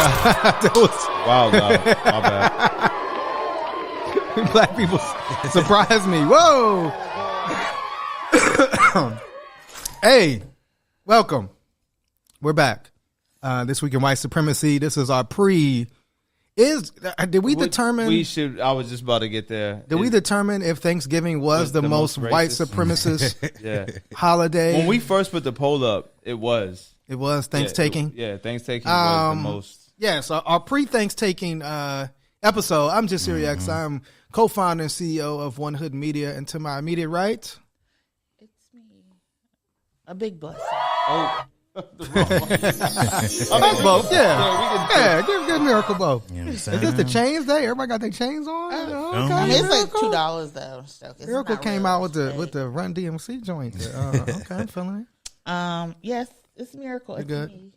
That was Wow, no, my bad. Black people surprise me. Whoa. Hey, welcome. We're back. This week in white supremacy. This is our pre. Did we determine? We should. I was just about to get there. Did we determine if Thanksgiving was the most white supremacist holiday? When we first put the poll up, it was. It was Thanksgiving. Yeah, Thanksgiving was the most. Yes, our pre-Thanksgiving episode. I'm just X. I'm co-founder and CEO of One Hood Media, and to my immediate right, it's me. A big blessing. Oh. That's both, yeah. Give Miracle both. You know is this the chains day? Everybody got their chains on. Okay, it's like $2 though. So Miracle came out with the Run DMC joint. Okay, I'm feeling it. Yes, it's Miracle. It's good. me.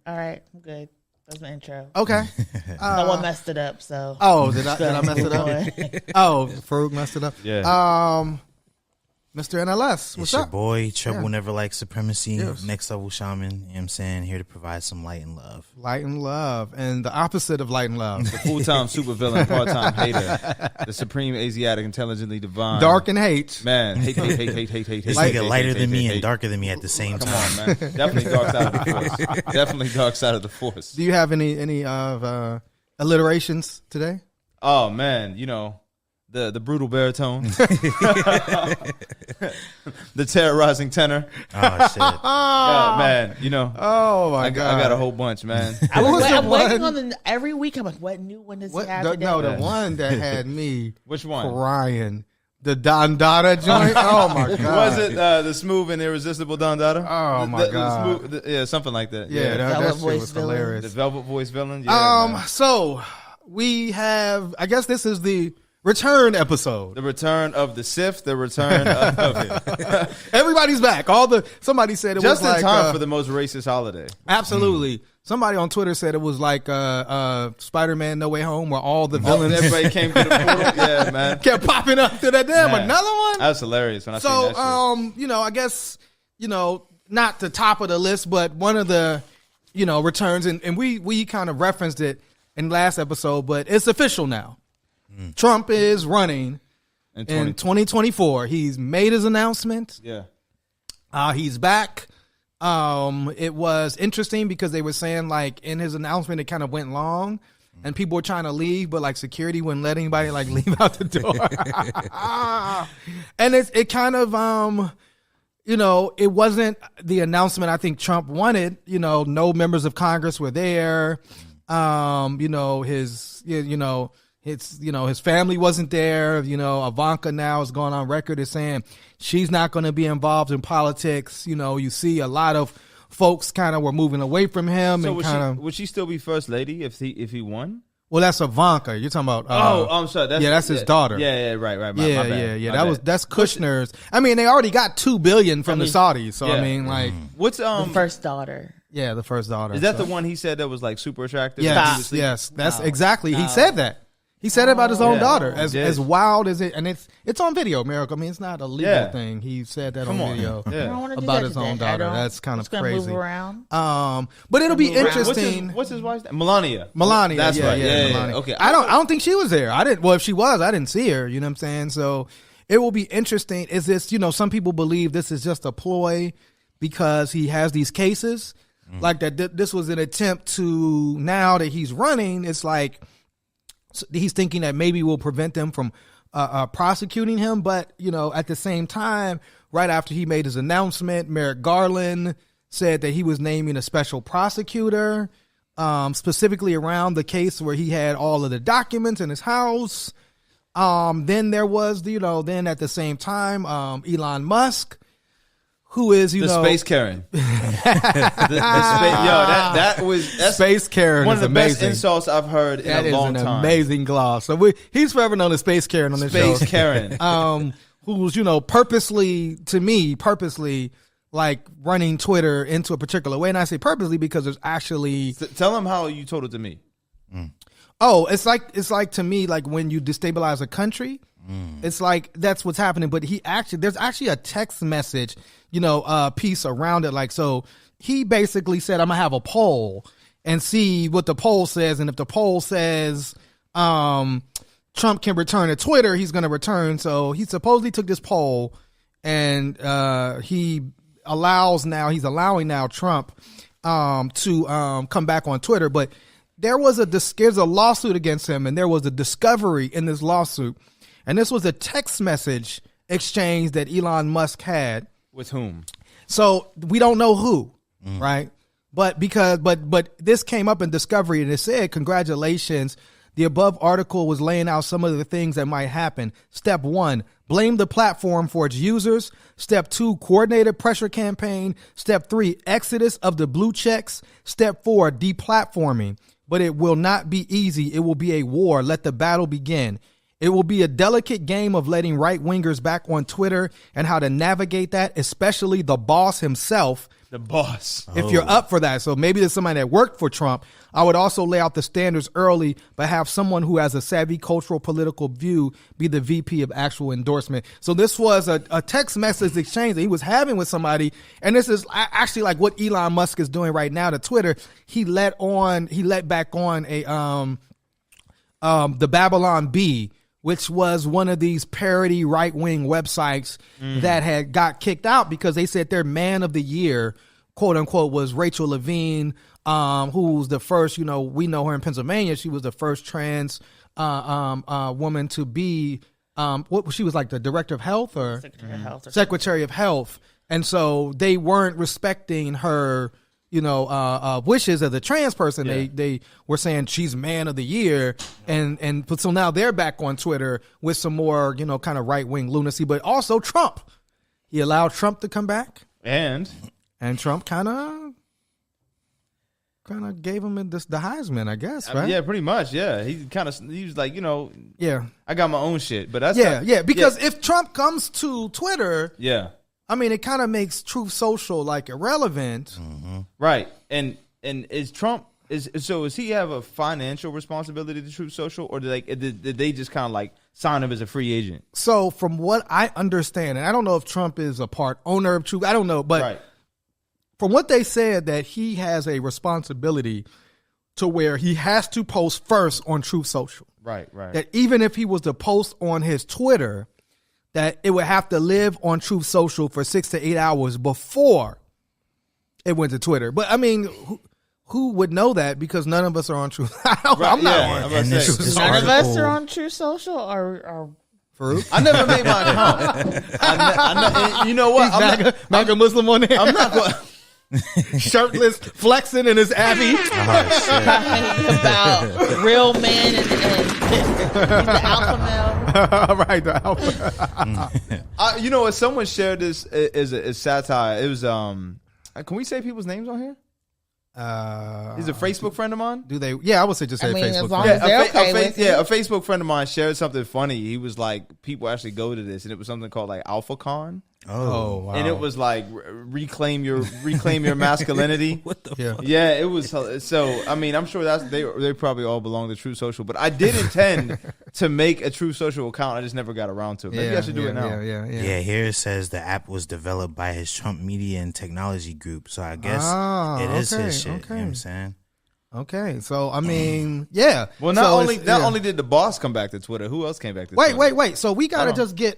All right, I'm good. That's my intro. Okay. No one messed it up. So. Oh, did I mess it up? Oh, Farouk messed it up. Yeah. Mr. NLS, what's it's up? Your boy, Trouble Never Like Supremacy, Yes. Next Level Shaman, you know what I'm saying? Here to provide some light and love. Light and love. And the opposite of light and love. The full-time supervillain, part-time hater, the supreme Asiatic, intelligently divine. Dark and hate. Man, hate. This nigga lighter than me and darker than me at the same time. Come on, man. Definitely dark side of the force. Definitely dark side of the force. Do you have any of alliterations today? Oh, man, you know. The brutal baritone, the terrorizing tenor. Oh shit! Yeah, man, you know. Oh my god, I got a whole bunch, man. I'm waiting on every week. I'm like, what new one does he have today? No, the one that had me. Which one? Crying. The Don Dada joint. Oh my god. Was it the smooth and irresistible Don Dada? Oh my god. Yeah, something like that. Yeah, that shit was hilarious. The velvet voice villain. Yeah, man. So we have. I guess this is the return episode. The return of the Sith. The return of Everybody's back. Somebody said it just was in like time for the most racist holiday. Absolutely. Somebody on Twitter said it was like Spider-Man No Way Home, where all the villains everybody came to the portal. Yeah, man. Kept popping up to that damn another one. That's hilarious when I seen that shit. You know, I guess, you know, not the top of the list, but one of the, you know, returns, and we kind of referenced it in last episode, but it's official now. Trump is running in 2024. He's made his announcement. Yeah. He's back. It was interesting because they were saying, like, in his announcement, it kind of went long and people were trying to leave, but like security wouldn't let anybody like leave out the door. And it kind of, you know, it wasn't the announcement I think Trump wanted. You know, no members of Congress were there. You know, his family wasn't there. You know, Ivanka now is going on record as saying she's not going to be involved in politics. You know, you see a lot of folks kind of were moving away from him. So and would she still be first lady if he won? Well, that's Ivanka. You're talking about. I'm sorry. That's his daughter. Yeah, right. My bad. That's Kushner's. I mean, they already got $2 billion from the Saudis. So I mean, like, what's the first daughter? Yeah, the first daughter. Is that the one he said that was like super attractive? Yes. That's exactly. He said that. He said it about his own daughter, as wild as it, and it's on video, Miracle. I mean, it's not a legal thing. He said that on video about his own daughter. That's kind of crazy. Move around. But it'll be interesting. What's his wife's name? Melania. That's right. Yeah. Melania. Okay. I don't think she was there. Well, if she was, I didn't see her. You know what I'm saying? So it will be interesting. Is this? You know, some people believe this is just a ploy because he has these cases, like that. This was an attempt to, now that he's running, it's like. So he's thinking that maybe we'll prevent them from prosecuting him. But, you know, at the same time, right after he made his announcement, Merrick Garland said that he was naming a special prosecutor, specifically around the case where he had all of the documents in his house. Then there was, you know, then at the same time, Elon Musk, who is, you know, Space Karen. That's Space Karen. One of the amazing. best insults I've heard in a long time. That is an amazing gloss. So he's forever known as Space Karen on this show. Space Karen. Who's, you know, purposely like running Twitter into a particular way. And I say purposely because there's actually. Tell him how you told it to me. Oh, it's like to me, like when you destabilize a country, it's like that's what's happening. But there's actually a text message, you know, piece around it. Like, so he basically said, I'm gonna have a poll, and see what the poll says. And if the poll says Trump can return to Twitter, he's going to return. So he supposedly took this poll, and he's allowing now Trump to come back on Twitter. But there's a lawsuit against him, and there was a discovery in this lawsuit. And this was a text message exchange that Elon Musk had. With whom? So we don't know who, right? But this came up in discovery, and it said, congratulations. The above article was laying out some of the things that might happen. Step 1, blame the platform for its users. Step 2, coordinated pressure campaign. Step 3, exodus of the blue checks. Step 4, deplatforming. But it will not be easy. It will be a war. Let the battle begin. It will be a delicate game of letting right-wingers back on Twitter and how to navigate that, especially the boss himself. The boss. If you're up for that. So maybe there's somebody that worked for Trump. I would also lay out the standards early, but have someone who has a savvy cultural political view be the VP of actual endorsement. So this was a text message exchange that he was having with somebody. And this is actually like what Elon Musk is doing right now to Twitter. He let back on the Babylon Bee, which was one of these parody right-wing websites that had got kicked out because they said their man of the year, quote unquote, was Rachel Levine, who's the first, we know her in Pennsylvania. She was the first trans woman to be, she was like the director of health or Secretary of Health. And so they weren't respecting her, wishes as a trans person. Yeah. They were saying she's man of the year, but so now they're back on Twitter with some more, kind of right wing lunacy, but also Trump. He allowed Trump to come back, and Trump kind of gave him the Heisman, I guess, right? Yeah, pretty much. Yeah, he was like, yeah, I got my own shit, but that's because if Trump comes to Twitter, I mean, it kind of makes Truth Social like irrelevant, right? And is Trump does he have a financial responsibility to Truth Social, or did they just kind of like sign him as a free agent? So from what I understand, and I don't know if Trump is a part owner of Truth, I don't know, but from what they said, that he has a responsibility to where he has to post first on Truth Social, right? That even if he was to post on his Twitter, that it would have to live on Truth Social for 6 to 8 hours before it went to Twitter. But I mean, who would know that? Because none of us are on Truth. I'm not on. None of us are on Truth Social, or Farouk? I never made my account. You know what? I'm not a Muslim on there. I'm not going. Shirtless, flexing in his Abbey. About real men and the alpha male. Right, the alpha. You know what? Someone shared this as satire. It was can we say people's names on here? He's a Facebook friend of mine. Do they? Yeah, I would say just say Facebook. As long as they're okay with it. A Facebook friend of mine shared something funny. He was like, people actually go to this, and it was something called like AlphaCon. Oh, wow. And it was like reclaim your masculinity. What the fuck? Yeah, it was. So I mean, I'm sure they probably all belong to Truth Social, but I did intend to make a Truth Social account. I just never got around to it. Maybe I should do it now. Yeah, here it says the app was developed by his Trump Media and Technology Group. So I guess it is his shit. Okay. You know what I'm saying? Okay, so I mean, yeah. Well, not only did the boss come back to Twitter, who else came back to Twitter? Wait. So we gotta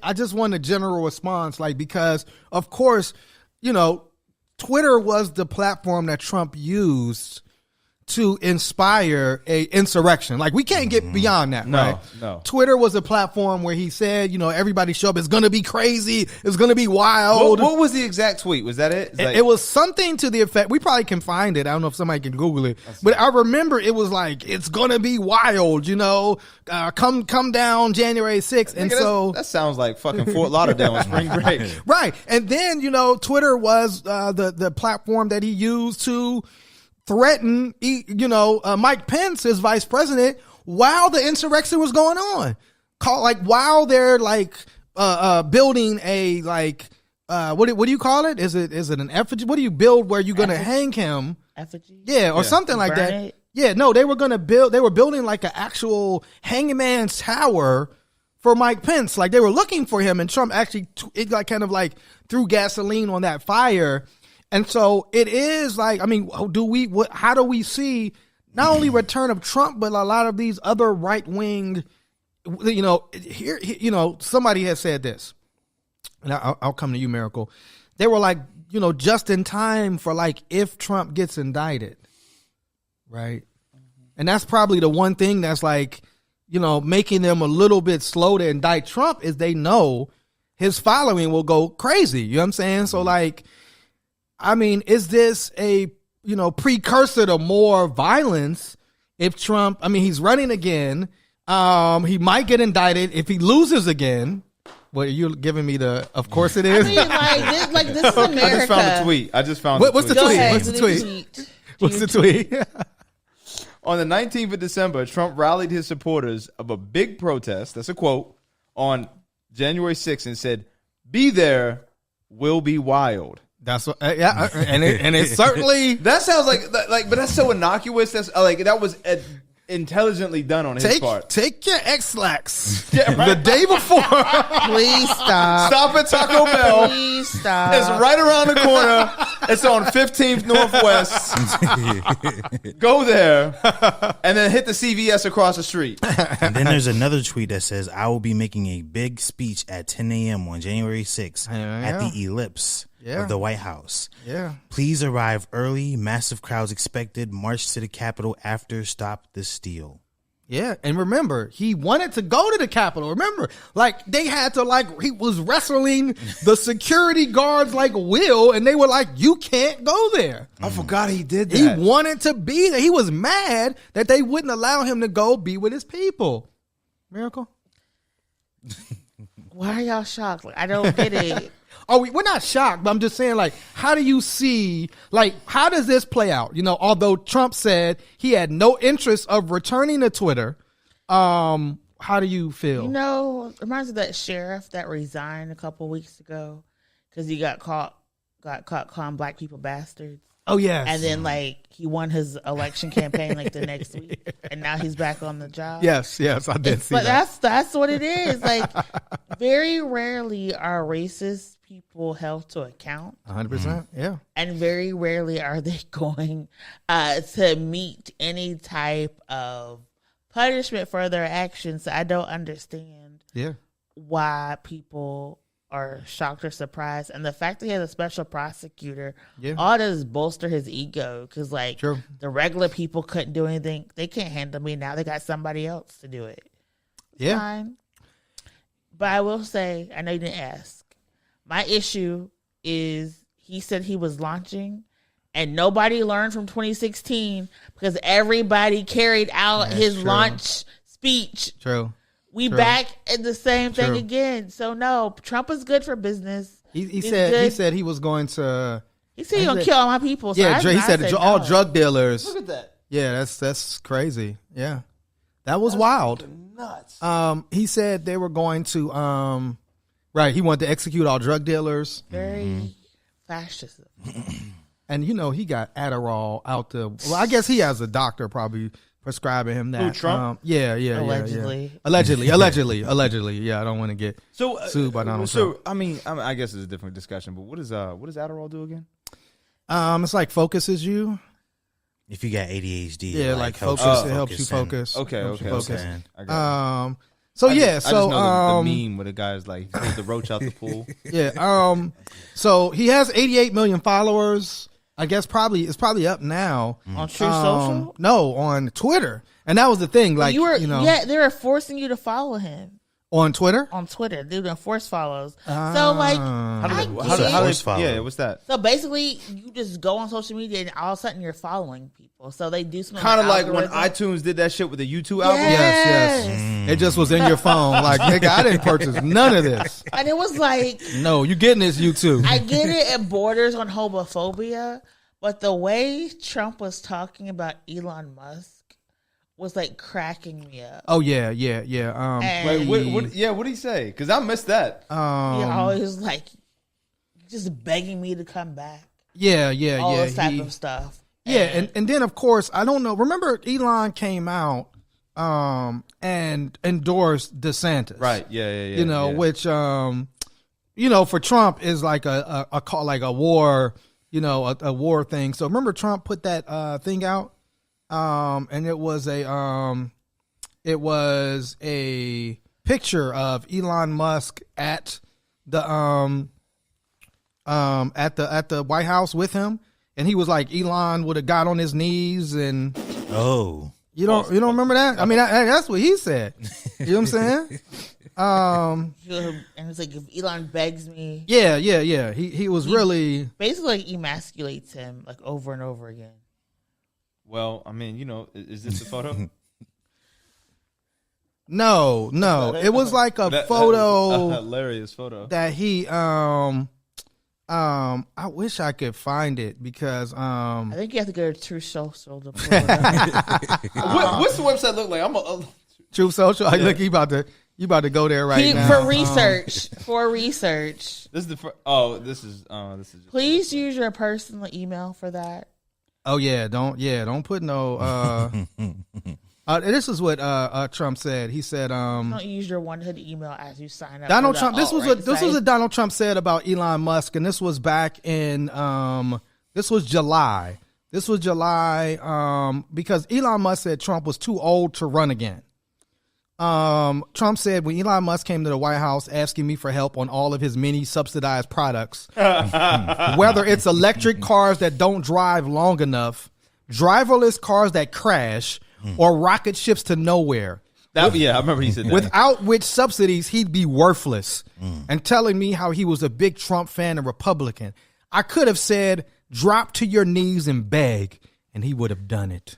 I just want a general response, like, because of course, Twitter was the platform that Trump used to inspire a insurrection. Like, we can't get beyond that, right? No. Twitter was a platform where he said, everybody show up. It's going to be crazy. It's going to be wild. What was the exact tweet? Was that it? It was something to the effect. We probably can find it. I don't know if somebody can Google it. But I remember it was like, it's going to be wild, come down January 6th. And so that sounds like fucking Fort Lauderdale on spring break. Right. And then, Twitter was the platform that he used to threaten, Mike Pence, his vice president, while the insurrection was going on. While they're building a what do you call it? Is it an effigy? What do you build where you're going to hang him? Effigy? Yeah, or something like that. It? Yeah, no, they were building like an actual hangman's tower for Mike Pence. Like, they were looking for him, and Trump actually threw gasoline on that fire. And so it is like, I mean, how do we see not only return of Trump, but a lot of these other right wing, somebody has said this, and I'll come to you, Miracle. They were like, just in time for like if Trump gets indicted, right? And that's probably the one thing that's like, making them a little bit slow to indict Trump is they know his following will go crazy. You know what I'm saying? So like, I mean, is this a, precursor to more violence if Trump, I mean, he's running again. He might get indicted if he loses again. What are you giving me of course it is? I mean, this is America. I just found a tweet. What's the tweet? What's the tweet? On the 19th of December, Trump rallied his supporters of a big protest. That's a quote on January 6th and said, "Be there, will be wild." That's what, and it certainly that sounds like, but that's so innocuous. That's like that was intelligently done on his part. Take your X-Lax the day before. Please stop. Stop at Taco Bell. Please stop. It's right around the corner. It's on 15th Northwest. Go there and then hit the CVS across the street. And then there's another tweet that says, "I will be making a big speech at 10 a.m. on January 6th at the Ellipse of the White House. Yeah. Please arrive early. Massive crowds expected. March to the Capitol after. Stop the steal." Yeah, and remember, he wanted to go to the Capitol. Remember, like they had to he was wrestling the security guards like Will, and they were like, "You can't go there." I forgot he did that. He wanted to be there. He was mad that they wouldn't allow him to go be with his people. Miracle? Why are y'all shocked? Like, I don't get it. We're not shocked, but I'm just saying, like, how do you see, like, how does this play out? Although Trump said he had no interest of returning to Twitter, how do you feel? It reminds me of that sheriff that resigned a couple weeks ago because he got caught calling black people bastards. Oh, yes. And then, he won his election campaign, the next week. And now he's back on the job. Yes, I did see that. But that's what it is. Very rarely are racist people held to account. 100%, yeah. And very rarely are they going to meet any type of punishment for their actions. I don't understand why people are shocked or surprised. And the fact that he has a special prosecutor, all does bolster his ego. Because, the regular people couldn't do anything. They can't handle me now. They got somebody else to do it. Yeah. Fine. But I will say, I know you didn't ask. My issue is he said he was launching and nobody learned from 2016 because everybody carried out his launch speech. True. We back at the same thing again. So no, Trump is good for business. He said he was going to. He said he gonna kill all my people. So he said all drug dealers. Look at that. Yeah, that's crazy. Yeah, that was wild. Nuts. He said they were going to. Right, he wanted to execute all drug dealers. Very fascist. And he got Adderall out the. Well, I guess he has a doctor probably prescribing him that. Who, Trump? Yeah. Allegedly. Allegedly. Yeah, I don't want to get sued by Donald Trump. I mean, I guess it's a different discussion. But what does Adderall do again? It's like focuses you. If you got ADHD, it helps you focus. Okay. I got it. So I just know the the meme where the guy's like, he throws the roach out the pool. Yeah. So he has 88 million followers. I guess it's probably up now on True Social. No, on Twitter. And that was the thing. Like they were forcing you to follow him on Twitter. On Twitter, they're doing force follows. So how do they follow? Yeah, what's that? So basically, you just go on social media and all of a sudden you're following people. So they do something kind of like when iTunes did that shit with the YouTube album. Yes. It just was in your phone. Like, nigga, I didn't purchase none of this. And it was like, no, you getting this YouTube. I get it borders on homophobia, but the way Trump was talking about Elon Musk was cracking me up. Oh yeah. Wait, what did he say? Because I missed that. He always just begging me to come back. Yeah. All this type of stuff. Yeah, and then of course I don't know. Remember, Elon came out and endorsed DeSantis. Right. Yeah. Which for Trump is like a war a war thing. So remember Trump put that thing out, and it was a picture of Elon Musk at the White House with him, and he was like, Elon would have got on his knees and you don't remember that? I mean, that's what he said. You know what I'm saying? And it's like, if Elon begs me, yeah. He was really basically like emasculates him like over and over again. Well, I mean, is this a photo? No, it was like a photo, a hilarious photo that he I wish I could find it because I think you have to go to True Social to pull it up. What's the website look like? True Social. Yeah. Look, you about to go there right now for research. For research. This is this is. Please use your personal email for that. Oh yeah, don't put no. This is what Trump said. He said, "Don't use your one-hit email as you sign up." Donald Trump. This was what Donald Trump said about Elon Musk, and this was back in this was July. Because Elon Musk said Trump was too old to run again. Trump said when Elon Musk came to the White House asking me for help on all of his many subsidized products, whether it's electric cars that don't drive long enough, driverless cars that crash, or rocket ships to nowhere. I remember he said that. Without which subsidies he'd be worthless. And telling me how he was a big Trump fan and Republican. I could have said, drop to your knees and beg, and he would have done it.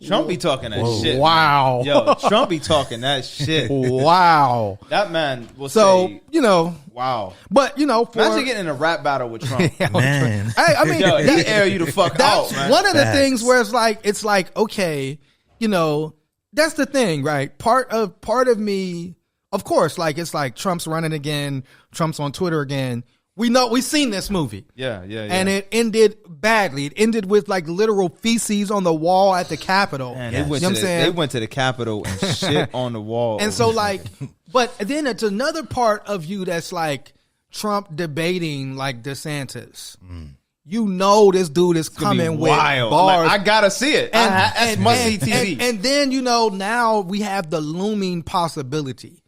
Trump be talking that shit. Wow. Man. Yo, Trump be talking that shit. Wow. That man will say. Wow. But, imagine getting in a rap battle with Trump. Man. Hey, I mean, he air you the fuck out, man. One of the things where it's like, okay, that's the thing, right? Part of me, of course, like, it's like Trump's running again. Trump's on Twitter again. We've seen this movie. Yeah. And it ended badly. It ended with like literal feces on the wall at the Capitol. Man, they went to the Capitol and shit on the wall. And so like, but then it's another part of you that's like Trump debating like DeSantis. This dude is coming with bars. Like, I gotta see it. That's must-see TV. And then, now we have the looming possibility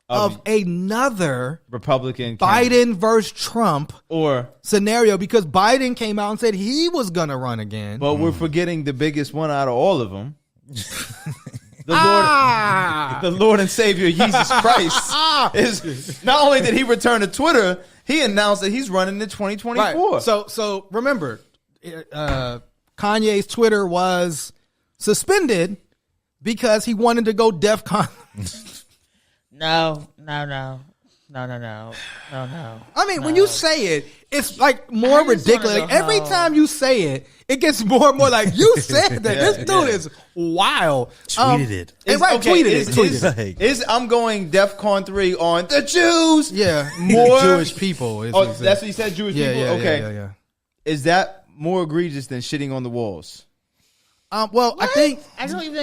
of another Republican Biden versus Trump or scenario, because Biden came out and said he was going to run again. But we're forgetting the biggest one out of all of them. The Lord and Savior Jesus Christ is not only did he return to Twitter, he announced that he's running in 2024. Right. So remember, Kanye's Twitter was suspended because he wanted to go DEFCON. No. I mean, when you say it, it's like more ridiculous. Like, every time you say it, it gets more and more like, you said that. This dude is wild. Tweeted it. Tweeted it. I'm going DEFCON 3 on the Jews. Yeah. More Jewish people. That's what he said, Jewish people? Yeah, okay. Yeah. Is that more egregious than shitting on the walls? I don't even think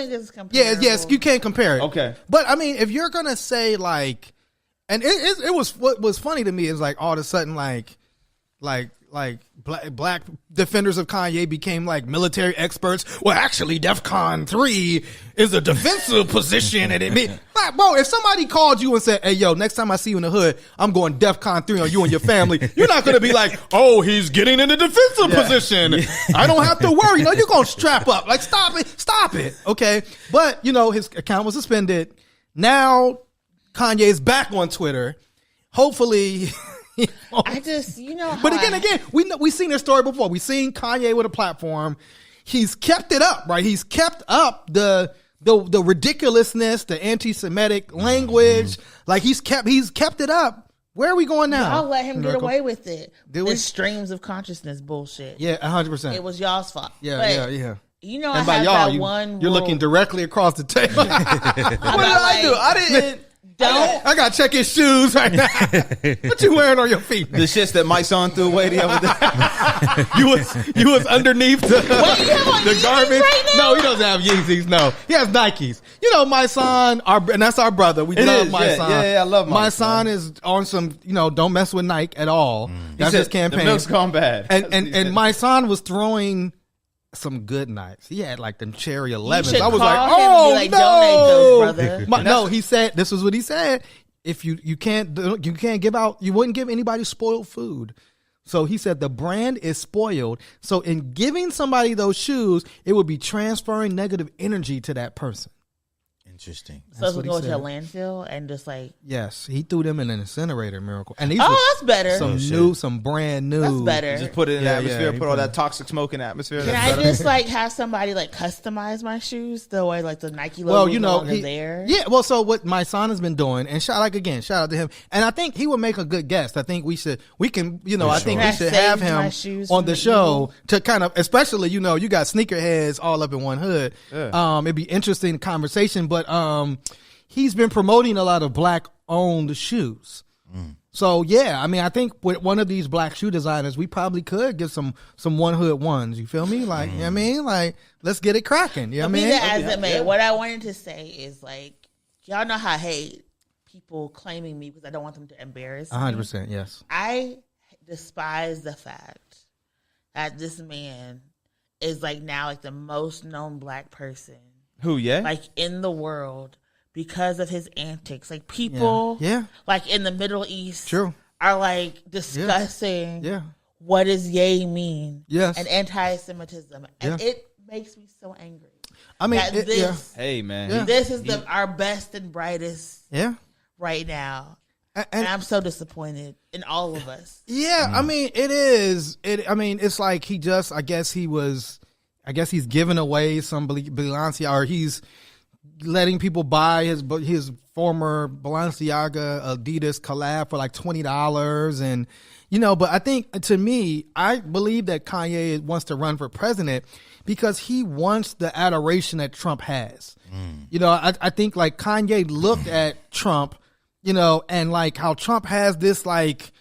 this is comparable. Yes, you can't compare it. Okay. But I mean, if you're gonna say like, and it was, what was funny to me is like all of a sudden like black defenders of Kanye became like military experts. Well, actually, DEFCON 3 is a defensive position, and it mean, like, bro, if somebody called you and said, "Hey, yo, next time I see you in the hood, I'm going DEFCON 3 on you and your family," you're not gonna be like, "Oh, he's getting in a defensive position. I don't have to worry." You're gonna strap up. Like, stop it, okay? But his account was suspended. Now Kanye's back on Twitter. Hopefully. I just, But again, we seen this story before. We seen Kanye with a platform. He's kept it up, right? He's kept up the ridiculousness, the anti-Semitic language. Like he's kept it up. Where are we going now? I'll let him get away with it. This streams of consciousness bullshit. Yeah, 100%. It was y'all's fault. Yeah. And by y'all, you're looking directly across the table. What did I do? I didn't. Don't. I gotta check his shoes right now. What you wearing on your feet? The shits that my son threw away the other day. you was underneath the Yeezys garbage. right now? No, he doesn't have Yeezys. No, he has Nikes. You know, my son, and that's our brother. We love my son. Yeah, I love my son. Is on some, don't mess with Nike at all. That's his campaign. The milk's gone bad. And my son was throwing some good Nikes. He had like them cherry 11s. I was call him and be donate those, brother. No, he said, this is what he said. If you can't give out, you wouldn't give anybody spoiled food. So he said the brand is spoiled. So in giving somebody those shoes, it would be transferring negative energy to that person. Interesting. So it's going to a landfill and just like... Yes, he threw them in an incinerator, Miracle. And these that's better. Some brand new. That's better. Just put it in the atmosphere, put all that toxic smoke in the atmosphere. Can I just like have somebody like customize my shoes the way like the Nike logo is there? Yeah, well, so what my son has been doing, and shout out to him, and I think he would make a good guest. I think we can, I think we should have him on the show to kind of, especially, you got sneakerheads all up in one hood. Yeah. It'd be interesting conversation, but he's been promoting a lot of black owned shoes. So yeah, I mean, I think with one of these black shoe designers, we probably could get some one hood ones. You feel me? Like, you know what I mean? Like, let's get it cracking. You know what I mean? As it may, what I wanted to say is like, y'all know how I hate people claiming me because I don't want them to embarrass me. 100%, yes. I despise the fact that this man is like now like the most known black person. Who, yeah? Like in the world because of his antics. Like people like in the Middle East are like discussing what does yay mean and anti-Semitism. And it makes me so angry. I mean, hey man. This is our best and brightest right now. And I'm so disappointed in all of us. Yeah, I mean, it is. It's like he just, I guess he's giving away some Balenciaga, or he's letting people buy his former Balenciaga Adidas collab for like $20, and but I think, to me, I believe that Kanye wants to run for president because he wants the adoration that Trump has. I think like Kanye looked at Trump, and like how Trump has this like,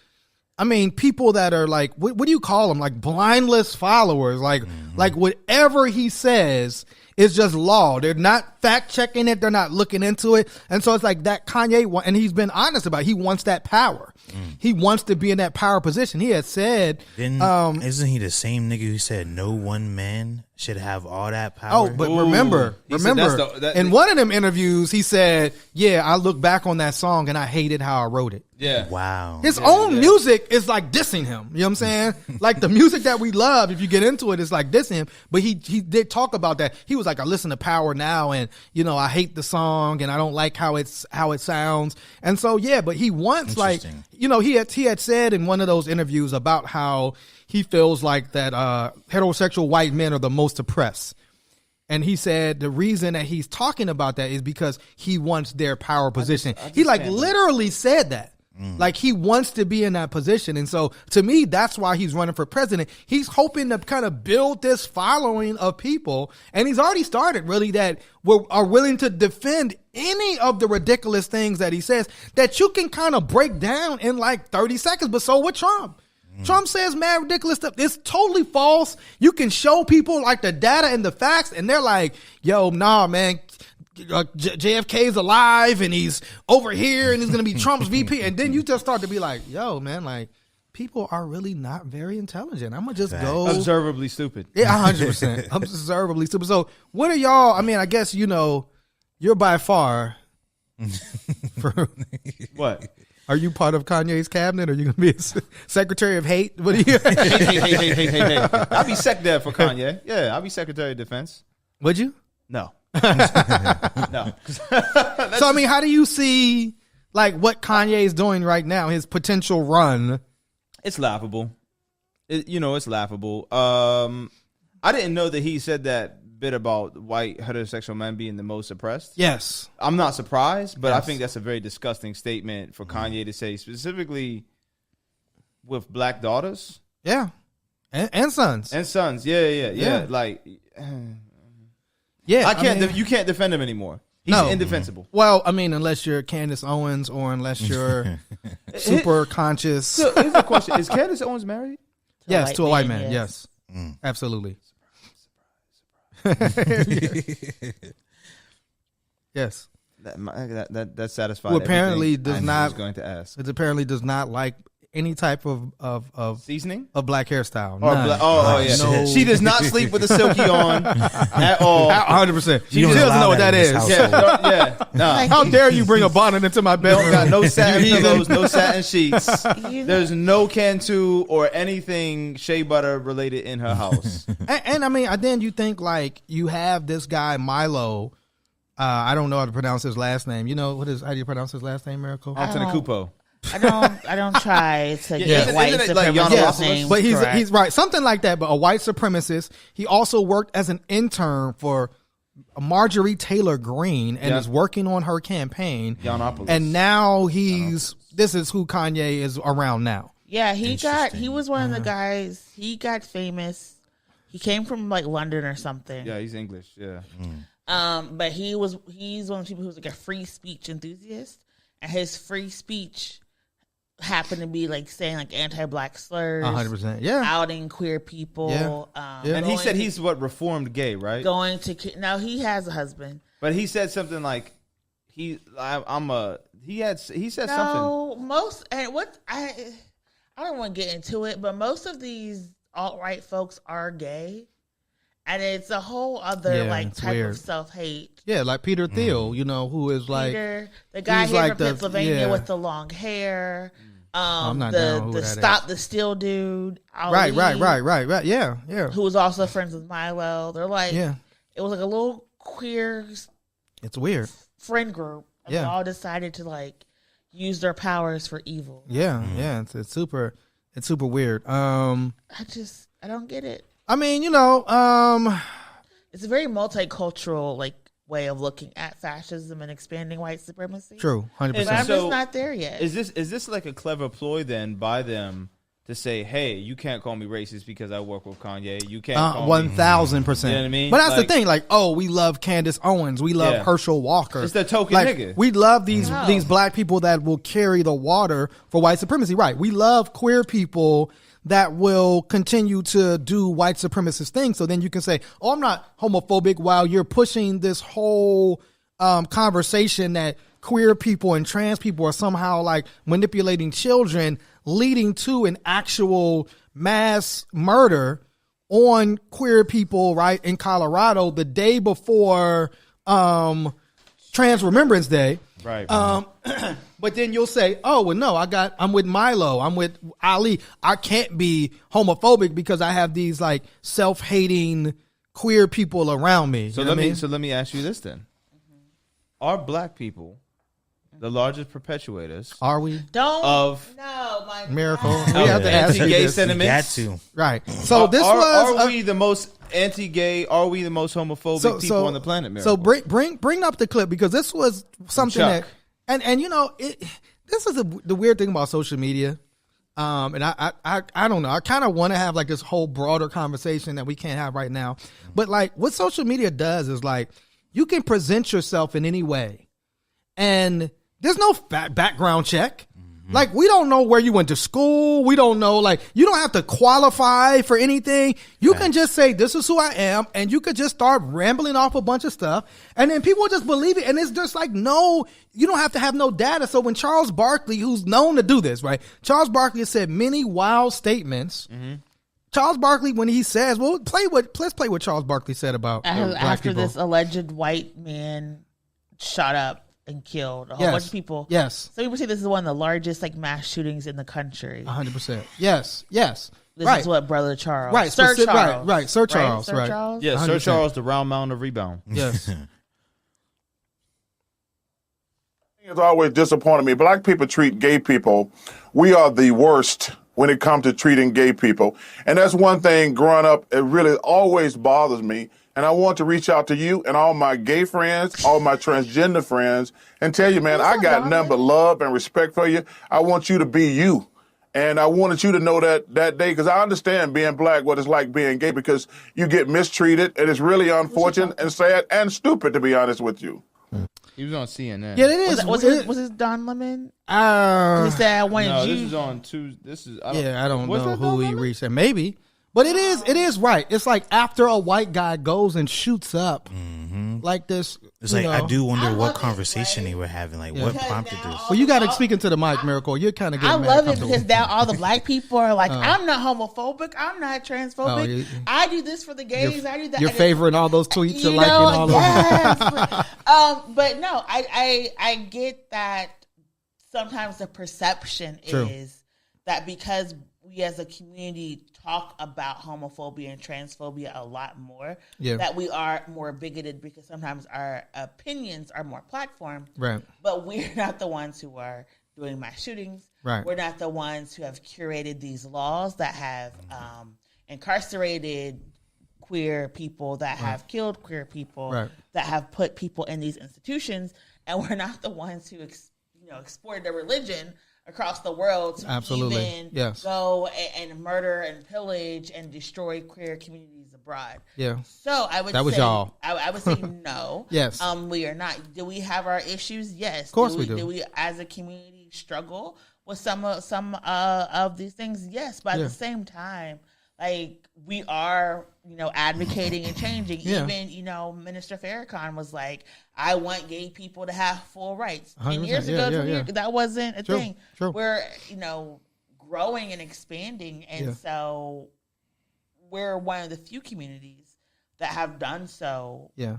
I mean, people that are like, what do you call them? Like blindless followers. Like whatever he says is just law. They're not fact checking it. They're not looking into it. And so it's like that Kanye, and he's been honest about it. He wants that power. He wants to be in that power position. He had said, isn't he the same nigga who said no one man should have all that power? Oh, but remember, in one of them interviews, he said, I look back on that song and I hated how I wrote it. Yeah. Wow. His own music is like dissing him. You know what I'm saying? Like the music that we love, if you get into it, it's like dissing him. But he did talk about that. He was like, I listen to Power now and, I hate the song and I don't like how it sounds. And so, but he wants like, he had said in one of those interviews about how he feels like that heterosexual white men are the most oppressed. And he said the reason that he's talking about that is because he wants their power position. He like literally said that. Like he wants to be in that position. And so to me, that's why he's running for president. He's hoping to kind of build this following of people. And he's already started really that are willing to defend any of the ridiculous things that he says that you can kind of break down in like 30 seconds. But so with Trump. Trump says mad ridiculous stuff. It's totally false. You can show people like the data and the facts and they're like, yo, nah, man. JFK's alive and he's over here and he's going to be Trump's VP. And then you just start to be like, yo, man, like people are really not very intelligent. I'm going to just go. Observably stupid. Yeah, 100%. Observably stupid. So what are y'all, I mean, I guess, you're by far. What? Are you part of Kanye's cabinet? Are you going to be a Secretary of Hate? What are you? Hey. I'll be Secretary for Kanye. Yeah, I'll be Secretary of Defense. Would you? No. No. So I mean, how do you see like what Kanye is doing right now? His potential run. It's laughable. It's laughable. I didn't know that he said that bit about white heterosexual men being the most oppressed. Yes, I'm not surprised, but I think that's a very disgusting statement for Kanye to say, specifically with black daughters. Yeah, and sons. And sons. Yeah. Like. Yeah, I can't. You can't defend him anymore. He's indefensible. Well, I mean, unless you're Candace Owens or unless you're super conscious. So here's the question: is Candace Owens married? Yes, to a white man. Yes, absolutely. Yes. That satisfies. Who apparently does not. Going to ask. It apparently does not like any type of seasoning of black hairstyle. Yeah. No. She does not sleep with a silky on at all. 100%. She doesn't know what that is. No. How dare you bring a bonnet into my bedroom? Got no satin pillows, no satin sheets. There's no Cantu or anything shea butter related in her house. And I mean, then you think like you have this guy Milo. I don't know how to pronounce his last name. You know how do you pronounce his last name, Miracle? Antetokounmpo. I don't try to get white supremacist names. But he's right, something like that. But a white supremacist. He also worked as an intern for Marjorie Taylor Greene and is working on her campaign. Yiannopoulos. And now this is who Kanye is around now. Yeah, he was one of the guys. He got famous. He came from like London or something. Yeah, he's English. Yeah. But he's one of the people who's like a free speech enthusiast, and his free speech happened to be like saying like anti-black slurs, 100%, yeah, outing queer people. And he said he's reformed gay, right? Now he has a husband, but he said something like he said something. I don't want to get into it, but most of these alt-right folks are gay. And it's a whole other type of self-hate. Yeah, like Peter Thiel, who is like Peter, the guy here from Pennsylvania with the long hair. I'm not down the Stop the Steal dude. Ali, right. Yeah. Who was also friends with Milo. They're like, it was like a little queer. It's weird. Friend group. And they all decided to like use their powers for evil. Yeah. It's super weird. I don't get it. I mean, it's a very multicultural way of looking at fascism and expanding white supremacy. True, 100%. But I'm just not there yet. Is this like a clever ploy then by them to say, hey, you can't call me racist because I work with Kanye. You can't call 1,000%. You know what I mean? But that's the thing. We love Candace Owens. We love Herschel Walker. It's the token nigga. We love these black people that will carry the water for white supremacy. Right. We love queer people that will continue to do white supremacist things. So then you can say, oh, I'm not homophobic, while you're pushing this whole conversation that queer people and trans people are somehow like manipulating children, leading to an actual mass murder on queer people, right, in Colorado the day before Trans Remembrance Day. Right. But then you'll say, oh, well, no, I'm with Milo. I'm with Ali. I can't be homophobic because I have these like self-hating queer people around me. So let me ask you this then. Are black people the largest perpetuators? Are we? Miracle. We have to ask you anti-gay this. sentiments. You got to. Right. So are we the most anti-gay? Are we the most homophobic people on the planet, Miracle? So bring up the clip, because this was something that, and this is the weird thing about social media. And I don't know. I kind of want to have like this whole broader conversation that we can't have right now. But like what social media does is like you can present yourself in any way, and there's no background check. Like, we don't know where you went to school. We don't know, like, you don't have to qualify for anything. You can just say, this is who I am. And you could just start rambling off a bunch of stuff. And then people just believe it. And it's just like, no, you don't have to have no data. So when Charles Barkley, who's known to do this, right? Charles Barkley has said many wild statements. Charles Barkley, when he says, let's play what Charles Barkley said about after this alleged white man shot up and killed a whole bunch of people. Yes. So people say this is one of the largest mass shootings in the country. 100%. Yes. This is what Brother Charles. Right. Sir Charles. Right. Sir Charles. Right. Charles? Yeah, Sir Charles, the round mound of rebound. Yes. It's always disappointed me. Black people treat gay people. We are the worst when it comes to treating gay people. And that's one thing growing up, it really always bothers me. And I want to reach out to you and all my gay friends, all my transgender friends, and tell you, man, I got nothing but love and respect for you. I want you to be you. And I wanted you to know that day, because I understand being black, what it's like being gay, because you get mistreated, and it's really unfortunate and sad and stupid, to be honest with you. He was on CNN. Yeah, it is. Was this Don Lemon? He said I wanted no, you. this is on Tuesday. This is I don't know who he reached. Maybe. But it is right. It's like after a white guy goes and shoots up like this. It's like, I do wonder what conversation they were having. Like, what prompted this? Well, you got to speak into the mic, Miracle. You're kind of getting I love it because now all the black people are like, I'm not homophobic. I'm not transphobic. I do this for the gays. I do that. You're favoring all those tweets. You're liking all yes. of them. But no, I get that sometimes the perception is that because we as a community talk about homophobia and transphobia a lot more, that we are more bigoted because sometimes our opinions are more platformed. Right. But we're not the ones who are doing mass shootings. Right. We're not the ones who have curated these laws that have incarcerated queer people, that have killed queer people, that have put people in these institutions. And we're not the ones who exported their religion across the world to even go and murder and pillage and destroy queer communities abroad. Yeah. So I would that was say, y'all. I would say no. Yes. We are not. Do we have our issues? Yes. Of course we do. Do we as a community struggle with some of these things? Yes. But at the same time, like we are, advocating and changing. Even, Minister Farrakhan was like, I want gay people to have full rights. 10 years ago, that wasn't a thing. True. We're, growing and expanding. And so we're one of the few communities that have done so. Yeah.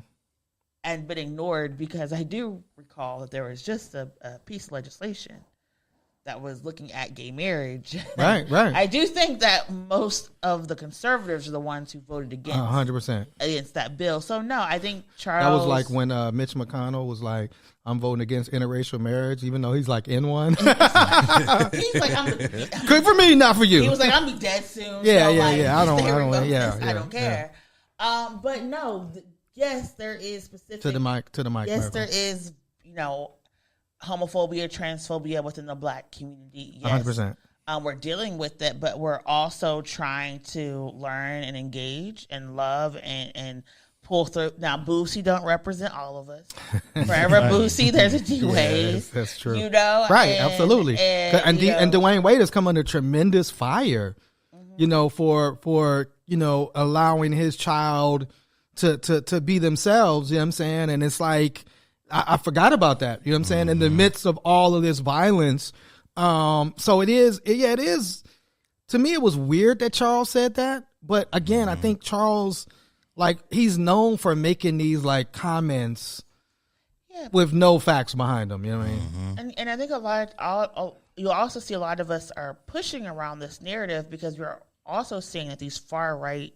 And been ignored because I do recall that there was just a piece of legislation that was looking at gay marriage. Right. I do think that most of the conservatives are the ones who voted against 100% against that bill. So no, I think Charles. That was like when Mitch McConnell was like, "I'm voting against interracial marriage," even though he's like in one. He's like, "Good for me, not for you." He was like, "I'm gonna be dead soon." Yeah. I don't care. But no, yes, there is specific to the mic. Yes, there is. Homophobia, transphobia within the black community. Yes. 100%. We're dealing with it, but we're also trying to learn and engage and love and pull through. Now, Boosie don't represent all of us. Forever Boosie, there's a D Wade. Yes, that's true. Right, absolutely. And Dwayne Wade has come under tremendous fire, for allowing his child to be themselves, you know what I'm saying? And it's like, I forgot about that. You know what I'm saying? In the midst of all of this violence. So it is. To me, it was weird that Charles said that. But again, I think Charles, he's known for making these comments with no facts behind them. You know what I mean? And I think you also see a lot of us are pushing around this narrative because we're also seeing that these far right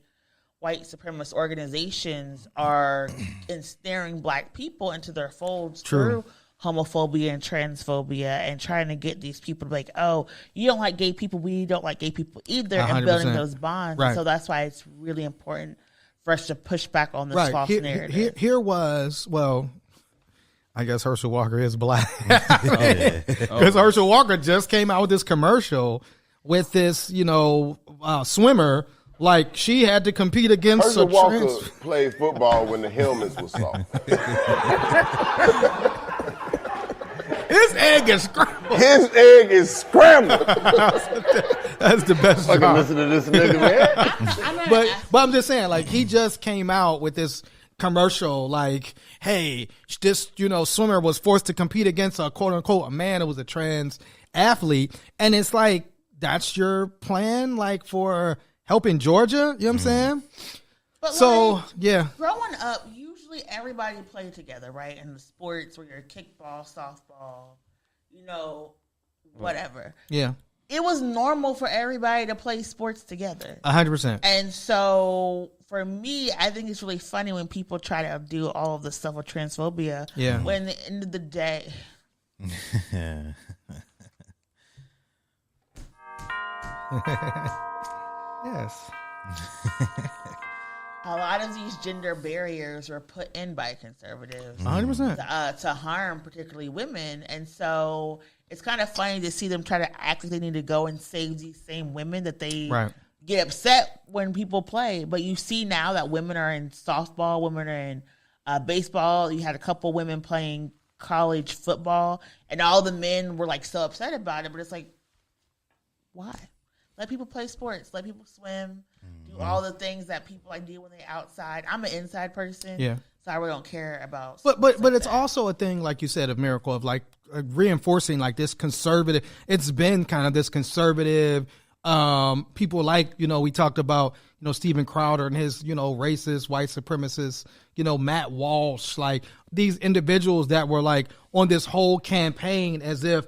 white supremacist organizations are ensnaring black people into their folds through homophobia and transphobia and trying to get these people to be like, oh, you don't like gay people, we don't like gay people either, 100%. And building those bonds. Right. So that's why it's really important for us to push back on this false narrative. Here was, I guess Herschel Walker is black. Because Herschel Walker just came out with this commercial with this, swimmer. Like she had to compete against Herschel Walker played football when the helmets were soft. His egg is scrambled. That's the best I job. can listen to this nigga, man. But I'm just saying, he just came out with this commercial, hey, this swimmer was forced to compete against a quote unquote a man who was a trans athlete, and it's like that's your plan, for helping Georgia, you know what I'm saying? But growing up, usually everybody played together, right? In the sports where you're kickball, softball, whatever. Yeah. It was normal for everybody to play sports together. 100%. And so for me, I think it's really funny when people try to do all of this stuff with transphobia. Yeah. When at the end of the day. Yes. A lot of these gender barriers were put in by conservatives 100% to harm particularly women. And so it's kind of funny to see them try to act like they need to go and save these same women that they get upset when people play. But you see now that women are in softball, women are in baseball. You had a couple women playing college football, and all the men were like so upset about it. But it's like, why? Let people play sports. Let people swim. Do all the things that people like do when they're outside. I'm an inside person. Yeah. So I really don't care about. But it's also a thing, like you said, of miracle of like reinforcing like this conservative. It's been kind of this conservative. People like, we talked about, Steven Crowder and his, racist, white supremacist, Matt Walsh, like these individuals that were like on this whole campaign as if,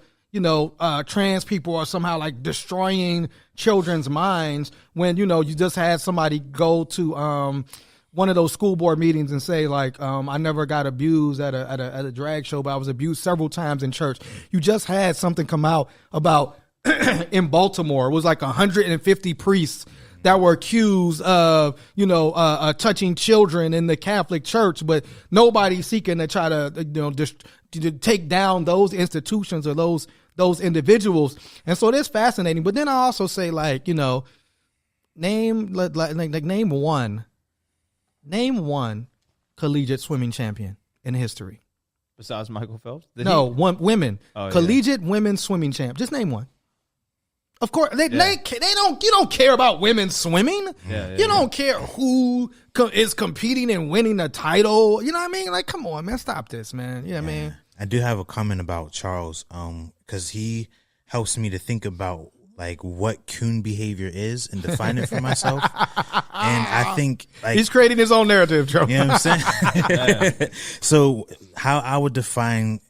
trans people are somehow like destroying children's minds when, you just had somebody go to, one of those school board meetings and say like, I never got abused at a drag show, but I was abused several times in church. You just had something come out about in Baltimore. It was like 150 priests that were accused of, touching children in the Catholic Church, but nobody's seeking to try to, to take down those institutions or those individuals. And so that's fascinating. But then I also say like, name one collegiate swimming champion in history. Besides Michael Phelps? Women. Collegiate women's swimming champ. Just name one. Of course, they don't. You don't care about women swimming. You don't care who is competing and winning the title. You know what I mean? Like, come on, man, stop this, man. You know what I mean? I do have a comment about Charles, because he helps me to think about like what coon behavior is and define it for myself. And I think like he's creating his own narrative, Joe. You know what I'm saying? So how I would define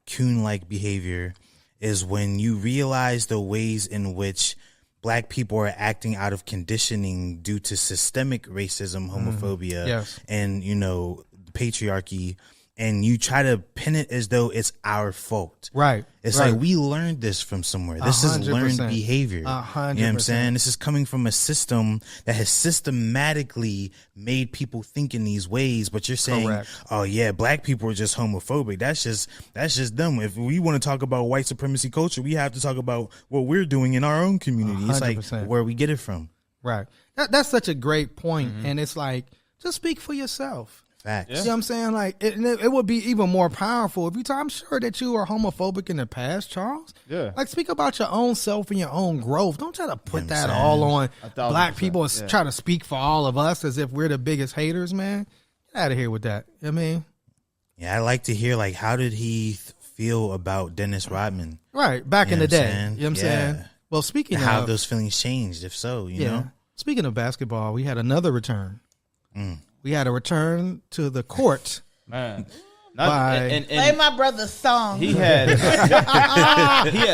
coon-like behavior is when you realize the ways in which Black people are acting out of conditioning due to systemic racism, homophobia, and, patriarchy, and you try to pin it as though it's our fault. Right. It's like we learned this from somewhere. This 100%. Is learned behavior. 100%. You know what I'm saying? This is coming from a system that has systematically made people think in these ways, but you're saying, oh yeah, Black people are just homophobic. That's just them. If we want to talk about white supremacy culture, we have to talk about what we're doing in our own community. 100%. It's like where we get it from. Right. That's such a great point. And it's like, just speak for yourself. Facts. You know what I'm saying? Like, it would be even more powerful if I'm sure that you were homophobic in the past, Charles. Yeah. Like, speak about your own self and your own growth. Don't try to put that all on Black people and try to speak for all of us as if we're the biggest haters, man. Get out of here with that. You know what I mean? Yeah, I like to hear, like, how did he feel about Dennis Rodman? Right. Back in the day. You know what I'm saying? Well, speaking of... how have those feelings changed, if so, you know? Speaking of basketball, we had another return. We had a return to the court. Man. Play my brother's song. He had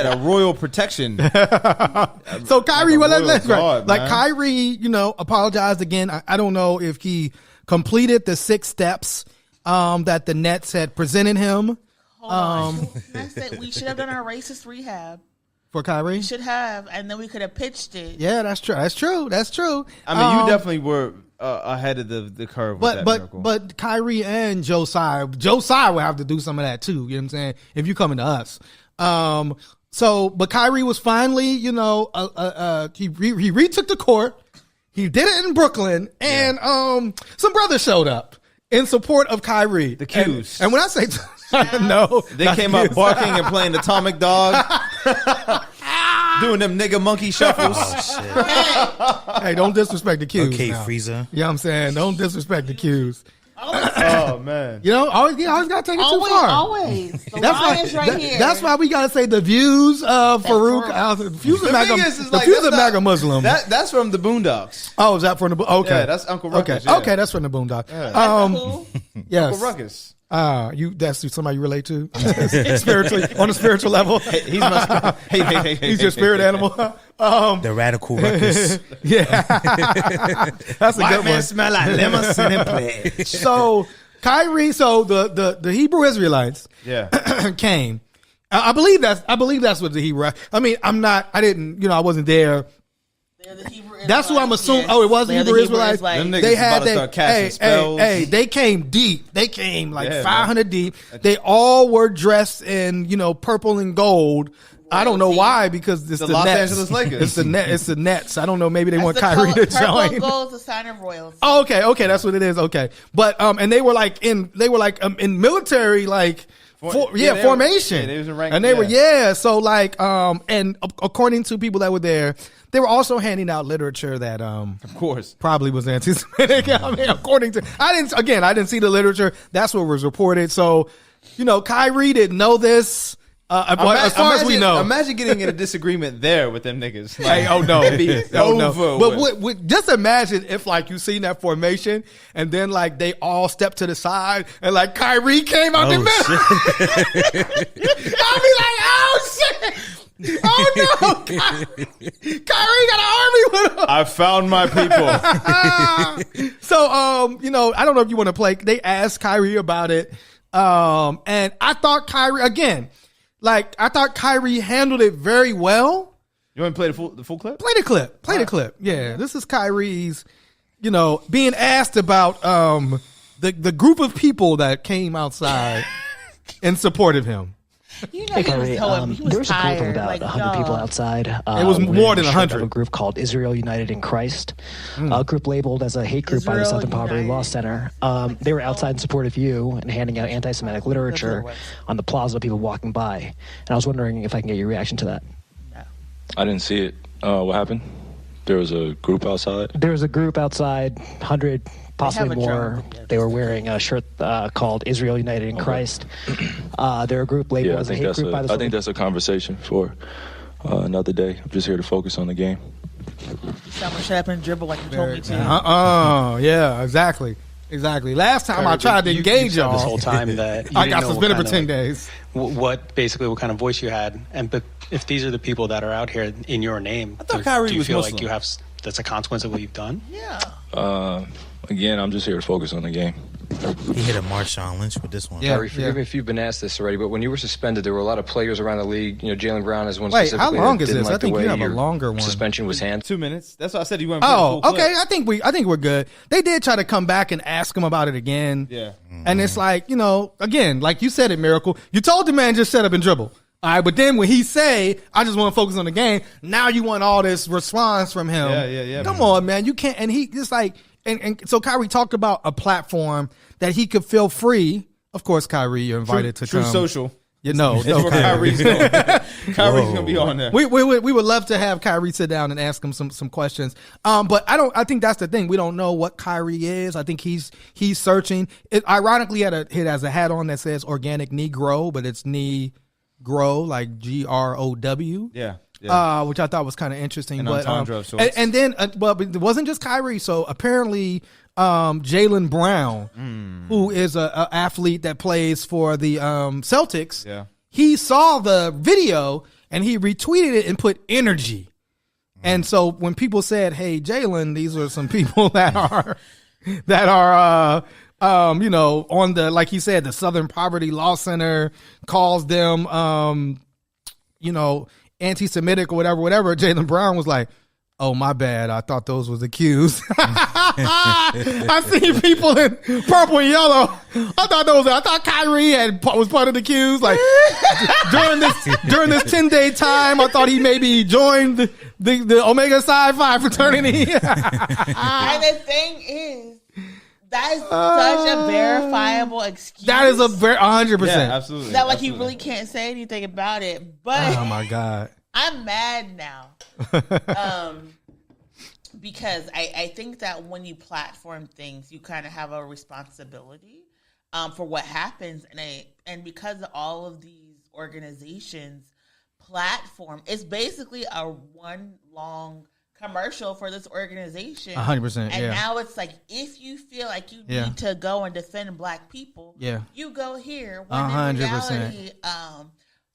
a royal protection. So Kyrie, Kyrie, apologized again. I don't know if he completed the 6 steps that the Nets had presented him. I said we should have done our racist rehab. For Kyrie? We should have, and then we could have pitched it. Yeah, that's true. That's true. I mean, you definitely were ahead of the curve with that miracle. But Kyrie and Joe Tsai will have to do some of that too. You know what I'm saying? If you coming to us. But Kyrie was finally, he retook the court. He did it in Brooklyn, and some brothers showed up in support of Kyrie. The Qs. And when I say no, they came up barking and playing Atomic Dog. Doing them nigga monkey shuffles. Oh, shit. Hey, don't disrespect the Qs. Okay, now. Frieza. You know what I'm saying? Don't disrespect the Qs. Oh, man. Always got to take it too far. Always. The line is right here. That's why we got to say the views of Farouk. The views of MAGA Muslim. That's from the Boondocks. Oh, is that from the Okay. Yeah, that's Uncle Ruckus. Okay, okay, that's from the Boondocks. Yeah. Yes. Uncle Ruckus. That's somebody you relate to spiritually on a spiritual level. He's my he's your spirit animal. The radical ruckus. Yeah, that's a White good man one. smell like lemon and pledge. So Kyrie, the Hebrew Israelites, came. I believe that's what the Hebrew. I mean, I wasn't there. That's who I'm assuming. Yes. Oh, it was the Hebrew Israelites. They had start casting spells. They came deep. They came like 500 deep. They all were dressed in purple and gold, I don't know why, because it's the Los Nets. Angeles Lakers. It's the Nets. I don't know. Maybe they want Kyrie to join. Purple gold is a sign of royalty. Oh, okay, that's what it is. Okay, but and they were like in military formation. They was in rank, and they were so like and according to people that were there, they were also handing out literature that of course probably was anti-Semitic. I mean, according to I didn't see the literature. That's what was reported. So, Kyrie didn't know this. As far as we know, imagine getting in a disagreement there with them niggas. Like, hey, oh no, over. But just imagine if like you seen that formation and then like they all stepped to the side and like Kyrie came out the middle. I'll be like, oh shit. Oh no, Kyrie got an army with him. I found my people. So, I don't know if you want to play. They asked Kyrie about it, and I thought Kyrie again. Like, I thought Kyrie handled it very well. You want to play the full clip? Play the clip. Play the clip. Yeah, this is Kyrie's, being asked about the group of people that came outside in support of him. Hey, Kyrie, there was a group of about 100 people outside. It was more than 100. A group called Israel United in Christ, a group labeled as a hate group by the Southern Poverty Law Center. They were outside in support of you and handing out anti-Semitic literature on the plaza, people walking by. And I was wondering if I can get your reaction to that. I didn't see it. What happened? There was a group outside? There was a group outside, 100, possibly more. They were wearing a shirt called Israel United in Christ. They're a group labeled as a hate group by the I think that's a conversation for another day. I'm just here to focus on the game. Someone shut up and dribble like you told me to. Yeah, exactly. Last time I tried to engage y'all this whole time that I got suspended for 10 days. What kind of voice you had, but if these are the people that are out here in your name, I thought Kyrie do you was feel Muslim. like that's a consequence of what you've done? Yeah. Again, I'm just here to focus on the game. He hit a Marshawn Lynch with this one. Yeah, Kyrie, forgive me if you've been asked this already, but when you were suspended, there were a lot of players around the league. Jalen Brown is one. Wait, how long is this? I think you have a longer one. Suspension was handled. 2 minutes. That's what I said. You went. Okay. I think we're good. They did try to come back and ask him about it again. Yeah. And it's like, again, like you said it, Miracle. You told the man just shut up and dribble. All right, but then when he say, I just want to focus on the game, now you want all this response from him. Yeah. Come on, man. You can't. And he just like, and so Kyrie talked about a platform that he could feel free. Of course, Kyrie, you're invited to come. True Social. No, where Kyrie's going. Kyrie's gonna be on there. We would love to have Kyrie sit down and ask him some questions. But I think that's the thing. We don't know what Kyrie is. I think he's searching. It ironically has a hat on that says Organic Negro, but it's Negro, like GROW. Yeah. Which I thought was kind of interesting. An but entendre of sorts. and then but it wasn't just Kyrie. So apparently Jalen Brown, who is a athlete that plays for the Celtics, he saw the video and he retweeted it and put energy. And so when people said, "Hey, Jalen, these are some people that are on the, like he said, the Southern Poverty Law Center calls them anti-Semitic or whatever," Jalen Brown was like, "Oh, my bad. I thought those was accused." I seen people in purple and yellow. I thought Kyrie was part of the accused. Like during this 10-day time, I thought he maybe joined the Omega Psi Phi fraternity. And the thing is, that is such a verifiable excuse. That is a very 100%. Yeah, absolutely. That like you really can't say anything about it. But oh my God, I'm mad now. Because I think that when you platform things, you kind of have a responsibility for what happens, and because all of these organizations platform, it's basically a one long commercial for this organization. 100%. And now it's like, if you feel like you need to go and defend Black people, you go here. When 100%. In reality,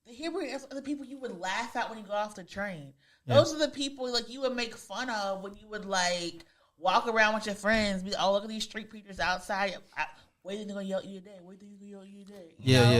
here are the people you would laugh at when you go off the train. Those are the people like you would make fun of when you would like walk around with your friends. Be, oh, look at these street preachers outside. Wait till they're gonna yell at you today. Wait till they're gonna yell at you today. Yeah.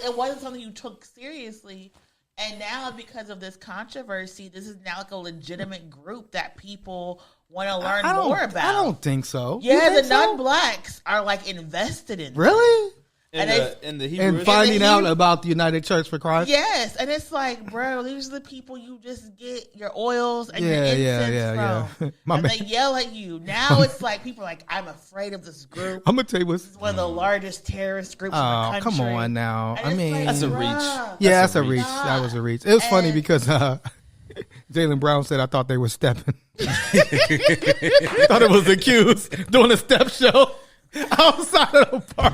It wasn't something you took seriously. And now, because of this controversy, this is now like a legitimate group that people want to learn more about. I don't think so. Yeah, the non-Blacks are like invested in. Really? and finding out about the United Church for Christ. Yes, and it's like, bro, these are the people you just get your oils and your incense from. And they yell at you. Now it's like people are like, I'm afraid of this group. I'm gonna tell you what's one of the largest terrorist groups in the country. Come on now. And I mean, like, that's a reach. Yeah, that's a reach. That was a reach. It was funny because Jaylen Brown said, I thought they were stepping. I thought it was accused doing a step show outside of the park.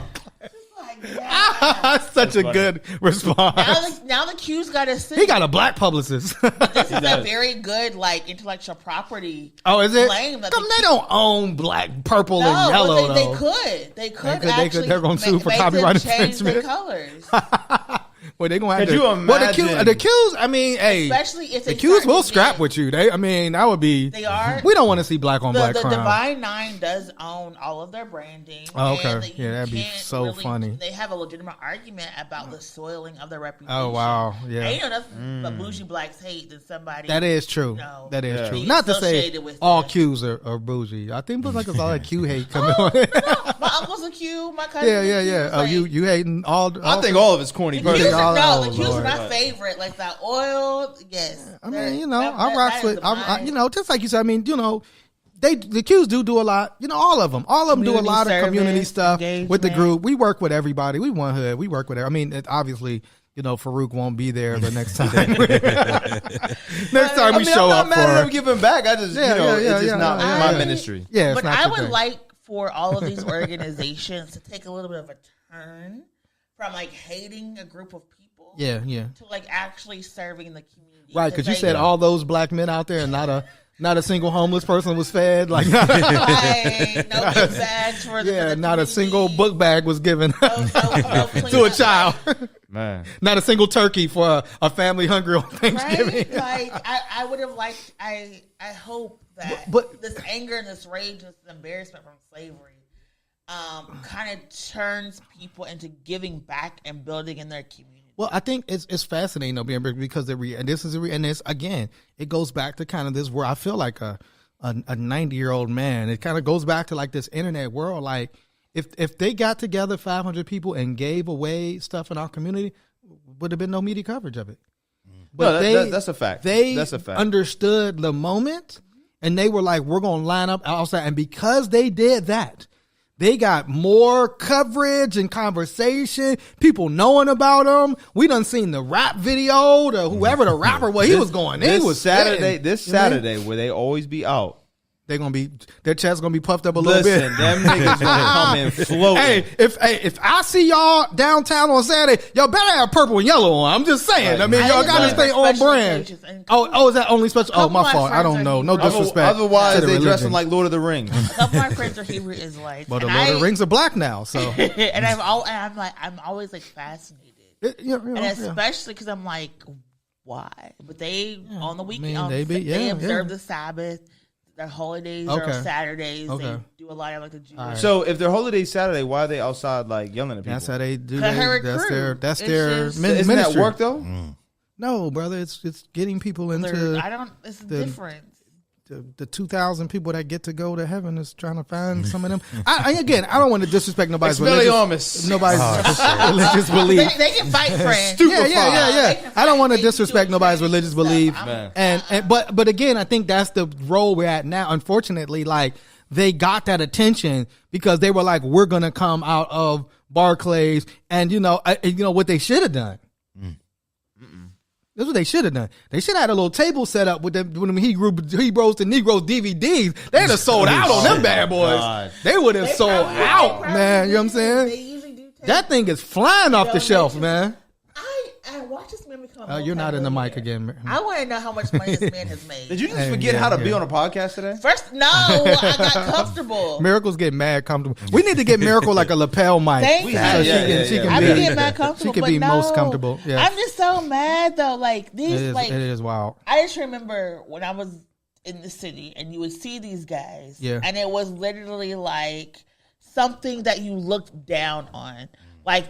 That's such a good response. Now the Q's got a He got a black publicist. But this is a very good intellectual property. Oh, is it? Claim that they don't own black, purple, and yellow. They could. They could actually. They're going to sue for copyright infringement. Change their colors. Well, they're going to have to. Could you imagine? The Q's, I mean, hey. Especially if the Q's will scrap with you. That would be. They are. We don't want to see black on black crime. The Divine Nine does own all of their branding. Oh, okay. Yeah, that'd be so funny. They have a legitimate argument about the soiling of their reputation. Oh, wow. Yeah. And nothing but bougie blacks hate than somebody. That is true. That is true. Not to say all Q's are bougie. I think like it's all that Q hate coming on. My uncle's a Q. My cousin. Yeah. Oh, you hating all? I think all of it's corny. The Q's are my favorite. Like that oil. Yes. I mean, I rock with. Just like you said. I mean, the Q's do a lot. All of them do a lot of community stuff with the group. We work with everybody. We one hood. We work with it. I mean, obviously, Farouk won't be there the next time. Next time we show up I'm not mad at him giving back. I just, it's just not my ministry. Yeah, but I would like for all of these organizations to take a little bit of a turn from hating a group of people. Yeah. To actually serving the community. Right, because you said all those black men out there and not a single homeless person was fed. Right, no big bags for not a single book bag was given to a child. Man, not a single turkey for a family hungry on Thanksgiving. Right? I would have liked. I hope that this anger and this rage and this embarrassment from slavery kind of turns people into giving back and building in their community. Well, I think it's fascinating though, because it goes back to kind of this where I feel like a 90-year-old man. It kind of goes back to this internet world. Like if they got together 500 people and gave away stuff in our community, would have been no media coverage of it. But that's a fact. That's a fact. Understood the moment, and they were like, "We're going to line up outside." And because they did that, they got more coverage and conversation, people knowing about them. We done seen the rap video, whoever the rapper was, he was going. This Saturday, will they always be out? Their chest gonna be puffed up a little bit. Listen, them niggas gonna come in floating. If I see y'all downtown on Saturday, y'all better have purple and yellow on. I'm just saying. Right. I mean, y'all gotta stay on brand. Is that only special? Oh, my fault. I don't know. No disrespect. Otherwise, they dressing like Lord of the Rings. A couple of my friends are Hebrew Israelites. But the Lord of the Rings are black now, so. And I'm always fascinated, and especially because I'm like, why? But they on the weekend they observe the Sabbath. Their holidays are on Saturdays. They do a lot of the Jewish. Right. So if their holiday's Saturday, why are they outside yelling at people? That's how they do. That's their ministry. Isn't that work though? No, brother. It's getting people into. It's different. The 2,000 people that get to go to heaven is trying to find some of them. I don't want to disrespect nobody's religious belief. They can fight, friends. Yeah. I don't want to disrespect nobody's religious belief. But again, I think that's the role we're at now. Unfortunately, they got that attention because they were like, we're gonna come out of Barclays, and what they should have done. That's what they should have done. They should have had a little table set up with them Hebrews to Negroes DVDs. They'd have sold out on them bad boys. God. They would have sold out, man. You know what I'm saying? That thing is flying off the shelf, man. I watched this man become. You're not in the mic again. I want to know how much money this man has made. Did you just forget how to be on a podcast today? First, no, I got comfortable. Miracle's getting mad comfortable. We need to get Miracle like a lapel mic. Thank you. She can be getting mad comfortable. She can be most comfortable. Yeah. I'm just so mad though. It is wild. I just remember when I was in the city and you would see these guys, and it was literally something that you looked down on.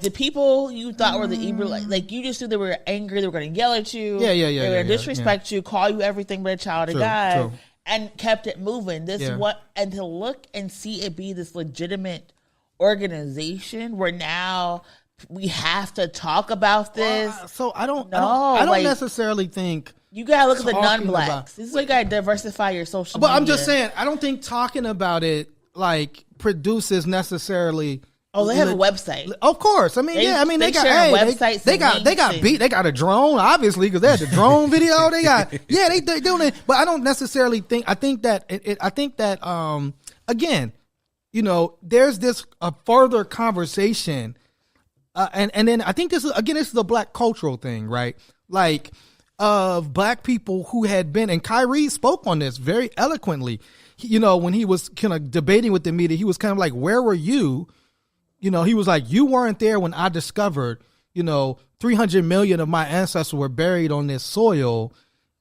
The people you thought were the Hebrew, you just knew they were angry, they were going to yell at you, they were going to disrespect you, call you everything but a child of God, and kept it moving. And to look and see it be this legitimate organization where now we have to talk about this. So I don't necessarily think you gotta look at the non-blacks. This is why you gotta diversify your social media. But I'm just saying, I don't think talking about it like produces necessarily. Oh, they have a website. Of course, I mean, they got websites. They got a drone, obviously, because they had the drone video. They got they doing it. But I don't necessarily think. I think that again, there's this a further conversation, and then I think this is a black cultural thing, right? Like of black people who had been, and Kyrie spoke on this very eloquently. When he was kind of debating with the media, he was kind of like, "Where were you?" He was like, you weren't there when I discovered, 300 million of my ancestors were buried on this soil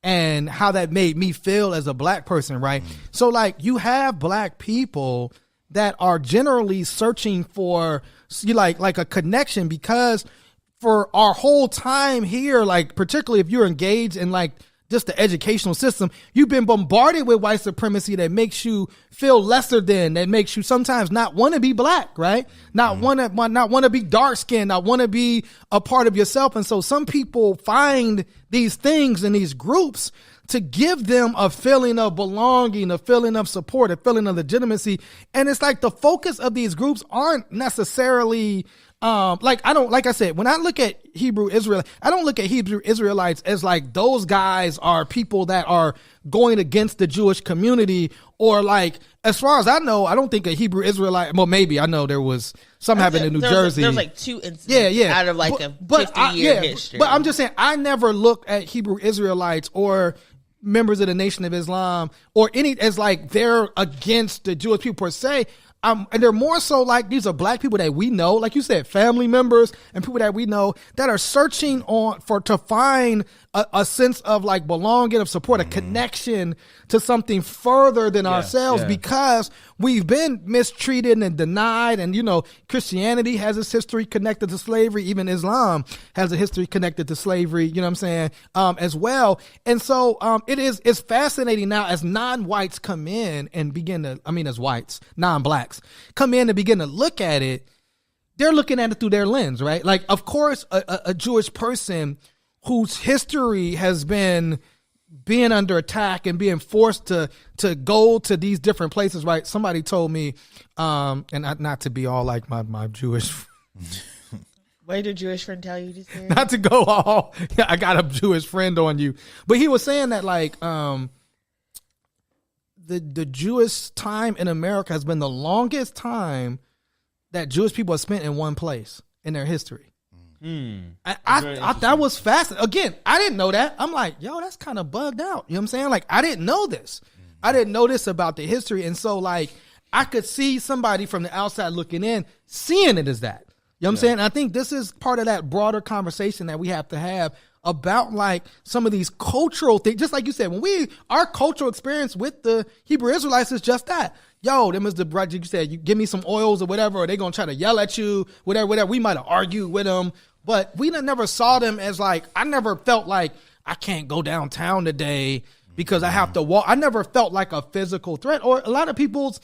and how that made me feel as a black person, right? So, like, you have black people that are generally searching for, like a connection, because for our whole time here, like, particularly if you're engaged in, like, just the educational system, you've been bombarded with white supremacy that makes you feel lesser than, that makes you sometimes not want to be black, right? Not want to be dark skinned, not want to be a part of yourself. And so some people find these things in these groups to give them a feeling of belonging, a feeling of support, a feeling of legitimacy. And it's like the focus of these groups aren't necessarily like I said, when I look at Hebrew Israel, I don't look at Hebrew Israelites as like those guys are people that are going against the Jewish community, or like, as far as I know, I don't think a Hebrew Israelite, well, maybe I know there was some happened in New Jersey. There's like 2 incidents out of like a 50-year history. But I'm just saying, I never look at Hebrew Israelites or members of the Nation of Islam or any as like they're against the Jewish people per se. And they're more so like, these are black people that we know, like you said, family members and people that we know that are searching to find a sense of like belonging, of support, a connection to something further than ourselves, because we've been mistreated and denied. And, Christianity has its history connected to slavery. Even Islam has a history connected to slavery, as well. And so it's fascinating now as non-whites come in and as whites, non-blacks come in and begin to look at it. They're looking at it through their lens, right? Like, of course, a Jewish person whose history has been being under attack and being forced to go to these different places, right? Somebody told me, and not to be all like my Jewish. What did your Jewish friend tell you to say? Not to go all, I got a Jewish friend on you. But he was saying that like the Jewish time in America has been the longest time that Jewish people have spent in one place in their history. I that was fascinating. Again, I didn't know that. I'm like, yo, that's kind of bugged out. You know what I'm saying? Like, I didn't know this. I didn't know this about the history. And so, like, I could see somebody from the outside looking in, seeing it as that. You know what I'm saying? I think this is part of that broader conversation that we have to have about, like, some of these cultural things. Just like you said, our cultural experience with the Hebrew Israelites is just that. Yo, them is the brother, you said, you give me some oils or whatever, or they going to try to yell at you, whatever. We might have argued with them, but we never saw them as like, I never felt like I can't go downtown today because I have to walk. I never felt like a physical threat. Or a lot of people's,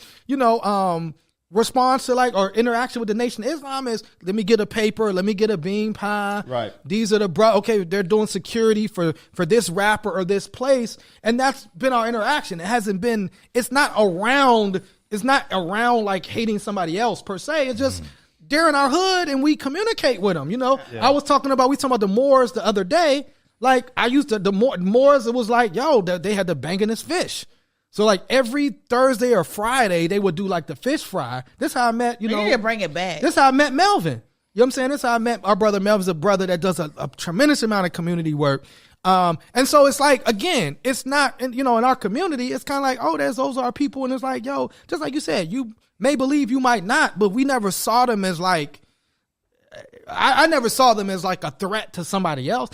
response to like, or interaction with the Nation of Islam is, let me get a paper, let me get a bean pie. Right. These are okay, they're doing security for this rapper or this place. And that's been our interaction. It's not around like hating somebody else per se. It's just, they're in our hood and we communicate with them. We talking about the Moors the other day. Like, I used to, the Moors, it was like, yo, they had the bangingest fish. So like every Thursday or Friday, they would do like the fish fry. This is how I met, You need to bring it back. This is how I met Melvin. You know what I'm saying? This is how I met our brother. Melvin's a brother that does a tremendous amount of community work. And so it's like, again, it's not, in our community, it's kind of like, oh, those are our people. And it's like, yo, just like you said, you may believe, you might not, but we never saw them as like, I never saw them as like a threat to somebody else.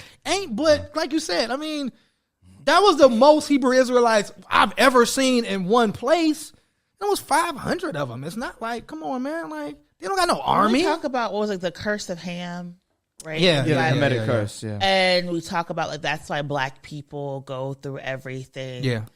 But like you said, I mean, that was the most Hebrew Israelites I've ever seen in one place. There was 500 of them. It's not like, come on, man. Like, they don't got no army. We talk about what was like the curse of Ham, right? Yeah, the Hamitic curse. Yeah, and we talk about like that's why black people go through everything. Yeah.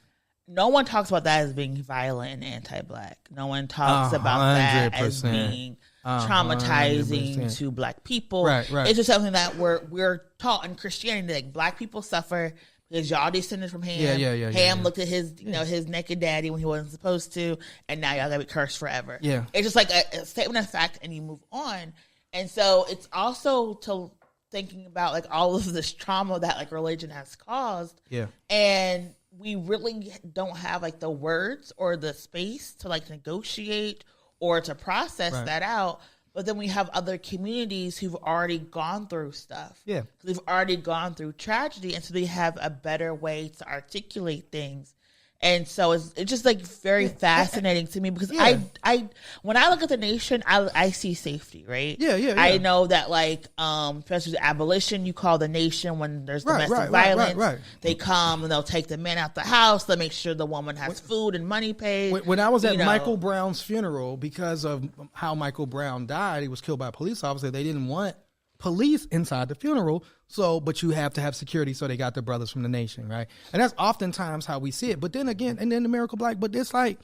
No one talks about that as being violent and anti-black. No one talks about that as being traumatizing to Black people. Right. It's just something that we're taught in Christianity, like Black people suffer because y'all descended from Ham. Ham looked at his his naked daddy when he wasn't supposed to, and now y'all gotta be cursed forever. Yeah, it's just like a statement of fact, and you move on. And so it's also to thinking about like all of this trauma that like religion has caused. Yeah, and we really don't have like the words or the space to like negotiate or to process that out. But then we have other communities who've already gone through stuff. Yeah. They've already gone through tragedy. And so they have a better way to articulate things. And so it's just like very fascinating to me because I when I look at the nation, I see safety, right? Yeah. I know that like especially with abolition, you call the nation when there's domestic violence. Right. They come and they'll take the man out the house. They'll make sure the woman has food and money paid. When I was at Michael Brown's funeral, because of how Michael Brown died, he was killed by a police officer. They didn't want police inside the funeral. So, but you have to have security. So they got the brothers from the nation, right? And that's oftentimes how we see it. But then again, and then the Miracle Black, but it's like,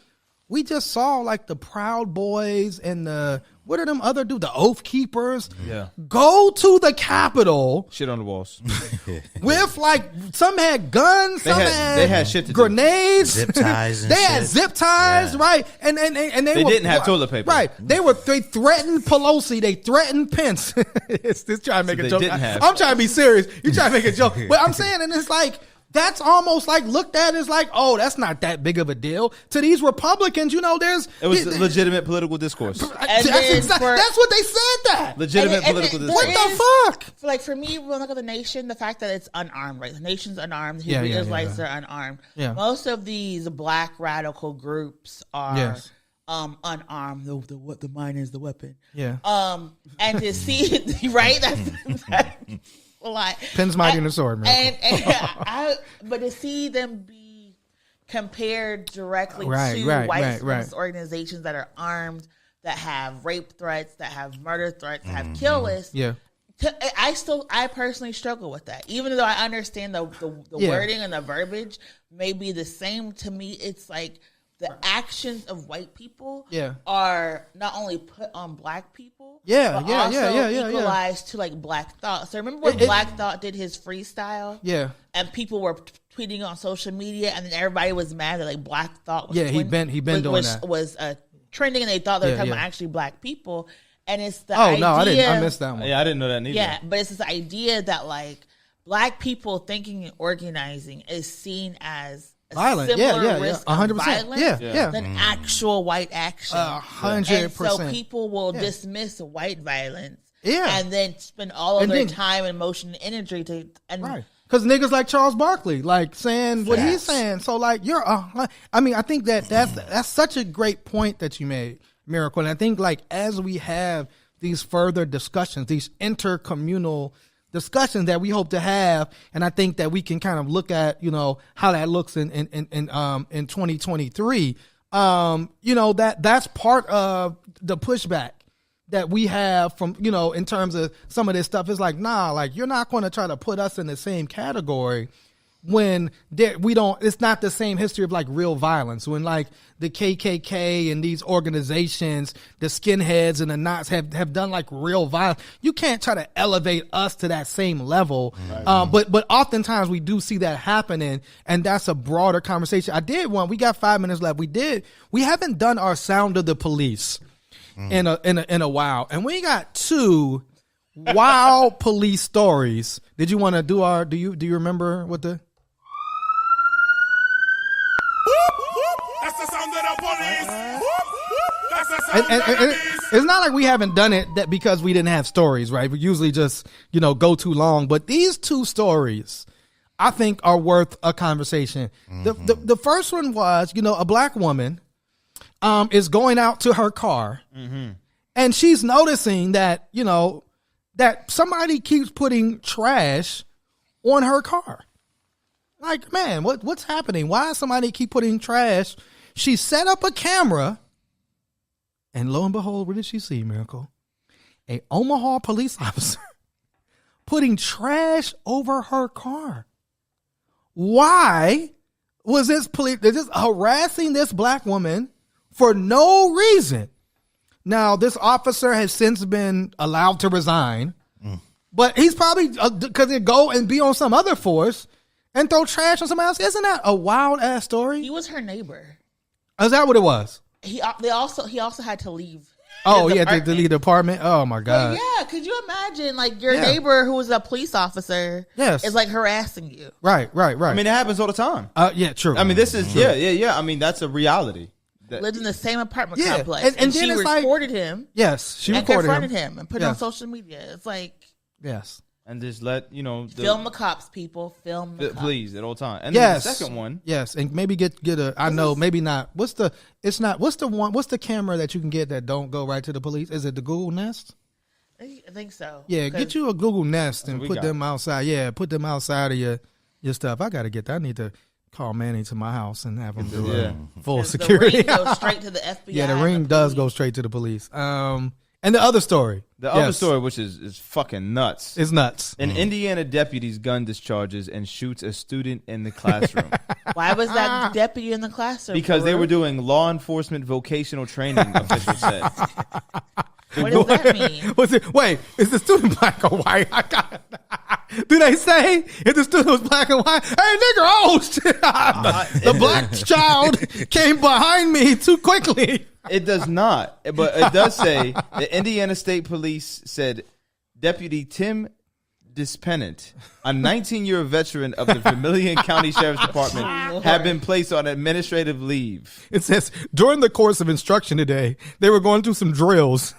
we just saw like the Proud Boys and what are them other dudes? The Oath Keepers. Yeah. Go to the Capitol. Shit on the walls. With like, some had guns, they had shit to grenades. Zip ties and they had zip ties, right? And they didn't have toilet paper. Right. They threatened Pelosi. They threatened Pence. It's trying to make a joke. I'm trying to be serious. You trying to make a joke. But I'm saying, and it's like, that's almost like looked at as like, oh, that's not that big of a deal. To these Republicans, it was legitimate political discourse. That's what they said that. Legitimate political discourse. What the fuck? Like for me, when I look at the nation, the fact that it's unarmed, right? The nation's unarmed. The Israelites are unarmed. Yeah. Most of these Black radical groups are unarmed. The mind is the weapon. Yeah. And to see it, right? That's like Penn's mighty in the sword, man. But to see them be compared directly to white supremacist organizations that are armed, that have rape threats, that have murder threats, that have kill lists. Yeah. I personally struggle with that. Even though I understand the wording and the verbiage may be the same, to me it's like the actions of white people are not only put on Black people, but also equalized to like Black Thought. So remember when Black Thought did his freestyle? Yeah. And people were tweeting on social media, and then everybody was mad that like Black Thought was he been doing that. Was trending, and they thought they were talking about actually Black people. And it's the idea. Oh no, I missed that one. Yeah, I didn't know that neither. Yeah, but it's this idea that like Black people thinking and organizing is seen as violent, risk 100%, than actual white action. 100%. So people will dismiss white violence, and then spend all of their time and emotion and energy to because niggas like Charles Barkley, like saying what he's saying. So like I think that's such a great point that you made, Miracle. And I think like as we have these further discussions, these intercommunal discussions that we hope to have, and I think that we can kind of look at, how that looks in 2023. That's part of the pushback that we have from, in terms of some of this stuff. It's like, nah, like you're not going to try to put us in the same category when it's not the same history of like real violence. When like the KKK and these organizations, the skinheads and the Knots have done like real violence. You can't try to elevate us to that same level. Right. But oftentimes we do see that happening, and that's a broader conversation. We got 5 minutes left. We haven't done our Sound of the Police in a while. And we got 2 wild police stories. Did you want to do you remember what the That's the sound of the police. That's the sound of the police. It's not like we haven't done it that because we didn't have stories, right? We usually just, go too long. But these 2 stories, I think, are worth a conversation. Mm-hmm. The first one was, a Black woman is going out to her car, and she's noticing that, that somebody keeps putting trash on her car. Like, man, what's happening? Why does somebody keep putting trash? She set up a camera, and lo and behold, what did she see, Miracle? A Omaha police officer putting trash over her car. Why was this police just harassing this Black woman for no reason? Now, this officer has since been allowed to resign, but he's probably because they go and be on some other force and throw trash on somebody else. Isn't that a wild ass story? He was her neighbor. Is that what it was? He also had to leave. Oh, he had to leave the apartment. Oh my God. But yeah, could you imagine like your neighbor who was a police officer is like harassing you? Right. I mean, it happens all the time. Yeah, true. I mean, this is yeah. I mean, that's a reality. Lived in the same apartment complex, and she then it's recorded him. Yes, she and recorded confronted him and put it on social media. It's like and just let film the cops, people. Film the cops. Please at all times. And then the second one, and maybe get a. I know, maybe not. What's the camera that you can get that don't go right to the police? Is it the Google Nest? I think so. Yeah, get you a Google Nest and put them outside. Yeah, put them outside of your stuff. I got to get that. I need to call Manny to my house and have him do full security. The ring goes straight to the FBI. Yeah, the ring does go straight to the police. And the other story. Other story, which is fucking nuts. It's nuts. An Indiana deputy's gun discharges and shoots a student in the classroom. Why was that deputy in the classroom? Because they were doing law enforcement vocational training, officials said. What does that mean? Wait, is the student black or white? Do they say if the student was black and white? Hey, nigga, oh shit! The black child came behind me too quickly. It does not, but it does say the Indiana State Police said Deputy Tim Dispennant, a 19-year veteran of the Vermilion County Sheriff's Department, had been placed on administrative leave. It says during the course of instruction today, they were going through some drills.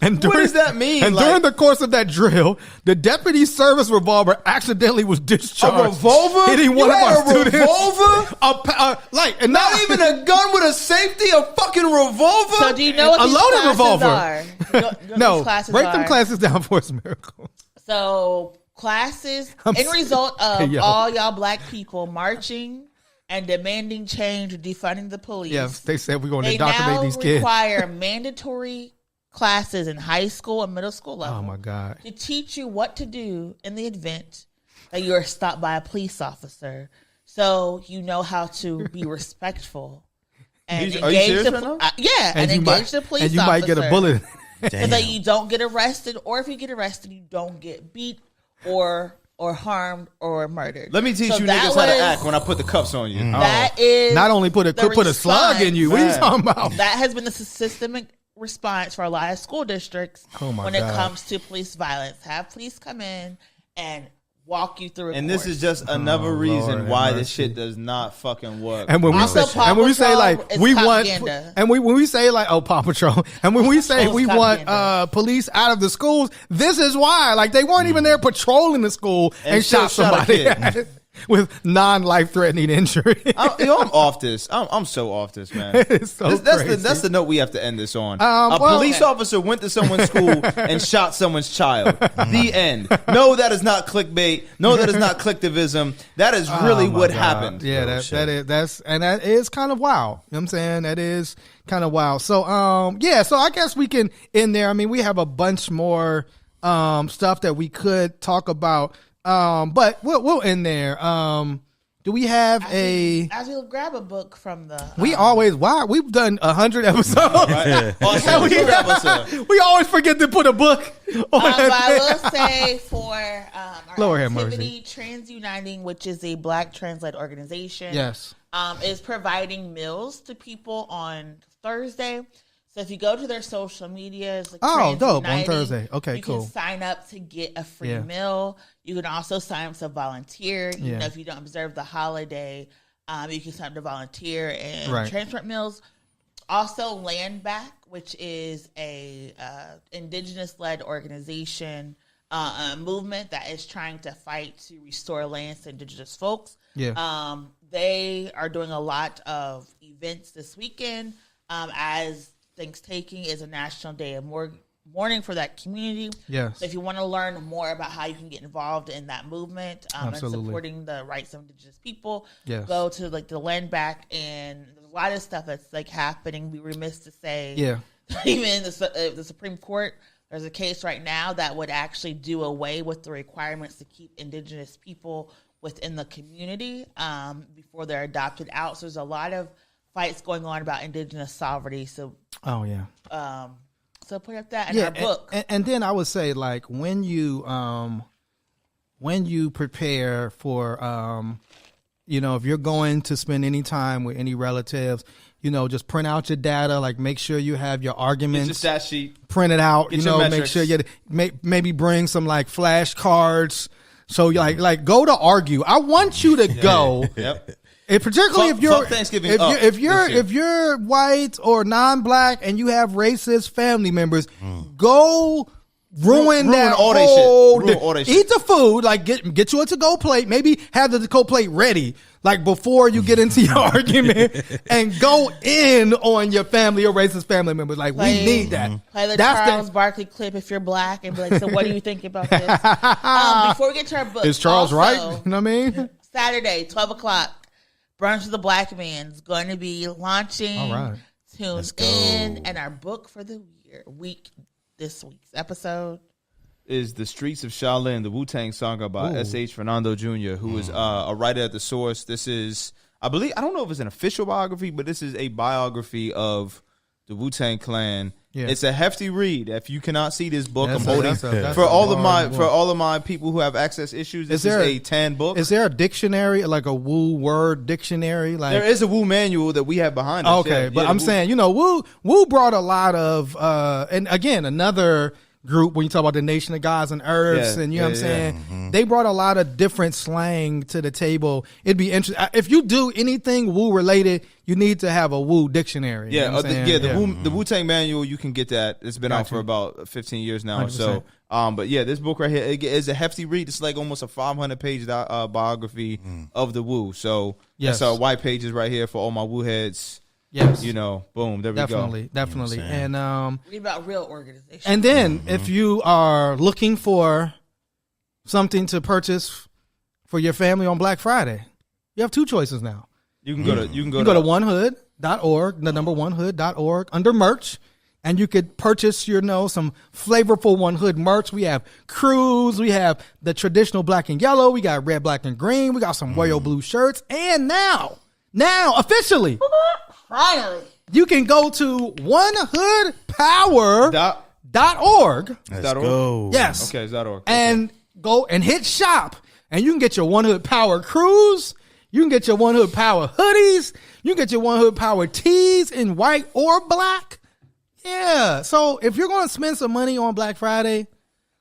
And what does that mean? And during the course of that drill, the deputy's service revolver accidentally was discharged. A revolver? Hitting one of our students. Revolver? And not even a gun with a safety, a fucking revolver? So do you know what a these loaded revolver? Are? You know No, break them classes down for us, Miracle. So classes, result of all y'all black people marching and demanding change or defunding the police. Yes, they said we're going to indoctrinate these kids. They now require mandatory classes in high school and middle school level. Oh my God! To teach you what to do in the event that you are stopped by a police officer, so you know how to be respectful and engage the police and you might get a bullet, so that you don't get arrested, or if you get arrested, you don't get beat or harmed or murdered. Let me teach you niggas how to act when I put the cuffs on you. That is not only put a slug in you. What are you talking about? That has been the systemic response for a lot of school districts when it comes to police violence. Have police come in and walk you through it. And this is just another reason why this shit does not fucking work. And when we say like we want, and when we say like Paw Patrol, and when we say we want police out of the schools, this is why. Like they weren't even there patrolling the school and shot somebody with non-life-threatening injury. I'm off this. I'm so off this, man. That's the note we have to end this on. A police officer went to someone's school and shot someone's child. The end. No, that is not clickbait. No, that is not clicktivism. That is really what happened. Yeah, that is kind of wild. You know what I'm saying? That is kind of wild. So, so I guess we can end there. I mean, we have a bunch more stuff that we could talk about. But we'll end there. Do we have as we'll grab a book from the we've done 100 episodes. Right? We always forget to put a book on but I will say for our activity Transuniting, which is a black trans-led organization, is providing meals to people on Thursday. So if you go to their social media, it's like dope on Thursday. Okay, cool. You can sign up to get a free meal. You can also sign up to volunteer. You know, if you don't observe the holiday, you can sign up to volunteer and transport meals. Also, Land Back, which is a indigenous-led organization, movement that is trying to fight to restore lands to indigenous folks. They are doing a lot of events this weekend as Thanksgiving is a national day of mourning for that community. So if you want to learn more about how you can get involved in that movement and supporting the rights of indigenous people, go to like the Land Back, and there's a lot of stuff that's like happening. Be remiss to say, even the Supreme Court, there's a case right now that would actually do away with the requirements to keep indigenous people within the community before they're adopted out. So there's a lot of fights going on about indigenous sovereignty. So So put up that in our book. And then I would say, like, when you prepare for, if you're going to spend any time with any relatives, just print out your data. Like, make sure you have your arguments. Get your stat sheet. Print it out. Get your make sure maybe bring some like flashcards. So like go to argue. I want you to go. Yep. And particularly if you're white or non-black and you have racist family members, go ruin that all whole that shit. Ruin all that shit. Eat the food, like get you a to-go plate. Maybe have the to-go plate ready, like before you get into your argument, and go in on your family or racist family members. Like, we need that. Play the Charles Barkley clip if you're black, and be like, so what do you think about this? Before we get to our book, is Charles right? You know what I mean? Saturday, 12 o'clock. Brunch with the Black Man is going to be launching. All right. Tune in. And our book for the this week's episode is The Streets of Shaolin, the Wu-Tang Saga by S.H. Fernando Jr., who is a writer at the source. This is, I don't know if it's an official biography, but this is a biography of the Wu-Tang Clan. Yeah. It's a hefty read. If you cannot see this book, I'm holding for all of my people who have access issues. This is a tan book. Is there a dictionary, like a Wu word dictionary? Like, there is a Wu manual that we have behind us. Okay, but I'm saying, Wu brought a lot of, and again, another group when you talk about the Nation of Gods and Earths, and you know what I'm saying, they brought a lot of different slang to the table. It'd be interesting if you do anything Wu related. You need to have a Wu dictionary. Yeah, the Wu-Tang manual, you can get that. It's been out for about 15 years now. 100%. So, but yeah, this book right here is a hefty read. It's like almost a 500-page biography of the Wu. So that's our white pages right here for all my Wu heads. Yes, boom, there we go. Definitely. And read about real organization. And then if you are looking for something to purchase for your family on Black Friday, you have two choices now. You can go to onehood.org, the number onehood.org, under merch, and you could purchase some flavorful One Hood merch. We have crews, we have the traditional black and yellow, we got red, black, and green, we got some royal blue shirts, and now officially, finally, you can go to onehoodpower.org. Let's go. Yes. Okay, .org. And go and hit shop, and you can get your One Hood Power cruise. You can get your One Hood Power hoodies. You can get your One Hood Power tees in white or black. Yeah. So if you're going to spend some money on Black Friday,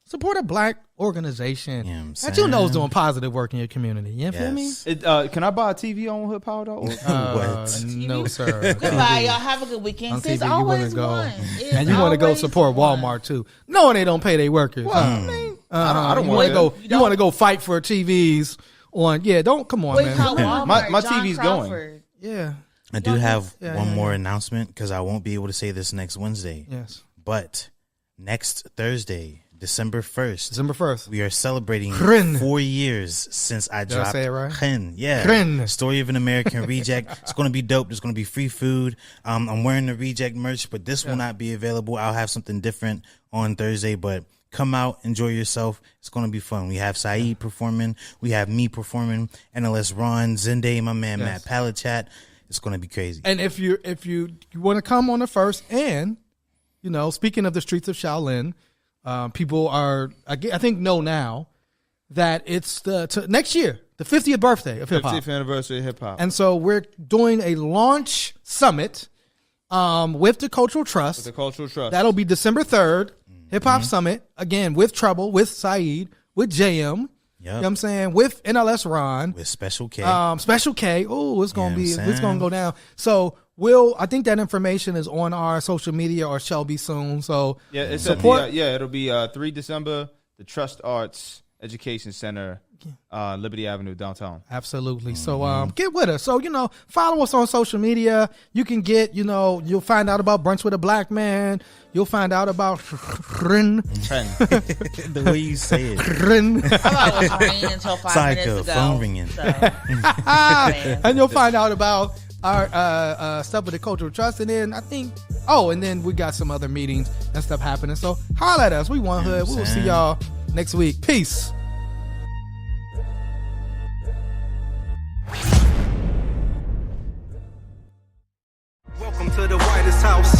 support a black organization that is doing positive work in your community. You feel me? Can I buy a TV on onehoodpower.org? No, sir. Goodbye, y'all. Have a good weekend. On TV, you want to go, and you want to go support Walmart too, knowing they don't pay their workers. Well, I mean, I don't want to go. You want to go fight for TVs on? Yeah, come on, man. My TV's going. Yeah. I do have one more announcement because I won't be able to say this next Wednesday. Yes. But next Thursday, December 1st, we are celebrating 4 years since I dropped. Did I say it right? Chen. Story of an American Reject. It's going to be dope. There's going to be free food. I'm wearing the Reject merch, but this will not be available. I'll have something different on Thursday, but come out, enjoy yourself. It's going to be fun. We have Saeed performing. We have me performing. NLS Ron, Zende, my man Matt Palachat. It's going to be crazy. And if you want to come on the 1st, and speaking of the Streets of Shaolin, people are, I think, know now that it's next year, the 50th birthday of hip hop. 50th anniversary of hip hop. And so we're doing a launch summit with the Cultural Trust. That'll be December 3rd. Hip Hop Summit, again, with Trouble, with Saeed, with JM. You know what I'm saying? With NLS Ron. With Special K. Special K. Oh, it's going to go down. So I think that information is on our social media or shall be soon. So it's support. It'll be 3 December, the Trust Arts Education Center, Liberty Avenue, downtown. Absolutely. So get with us. So, follow us on social media. You can get, you'll find out about Brunch with a Black Man. You'll find out about Ren. The way you say it. Ren. I thought it was ringing until 5 minutes ago. Phone ringing. So. And you'll find out about our stuff with the Cultural Trust. And then and then we got some other meetings and stuff happening. So holler at us. We One Hood. We will see y'all next week. Peace. Welcome to the whitest house.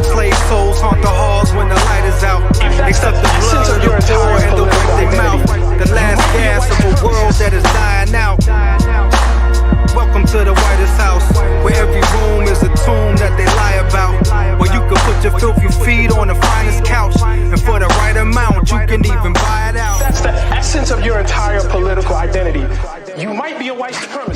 Slave souls haunt the halls when the light is out. Except the blood of the poor and the way they mouth. The last gas of a world that is dying out. Welcome to the whitest house, where every room is a tomb that they lie about. Where you can put your filthy feet on the finest couch, and for the right amount, you can even buy it out. That's the essence of your entire political identity. You might be a white supremacist.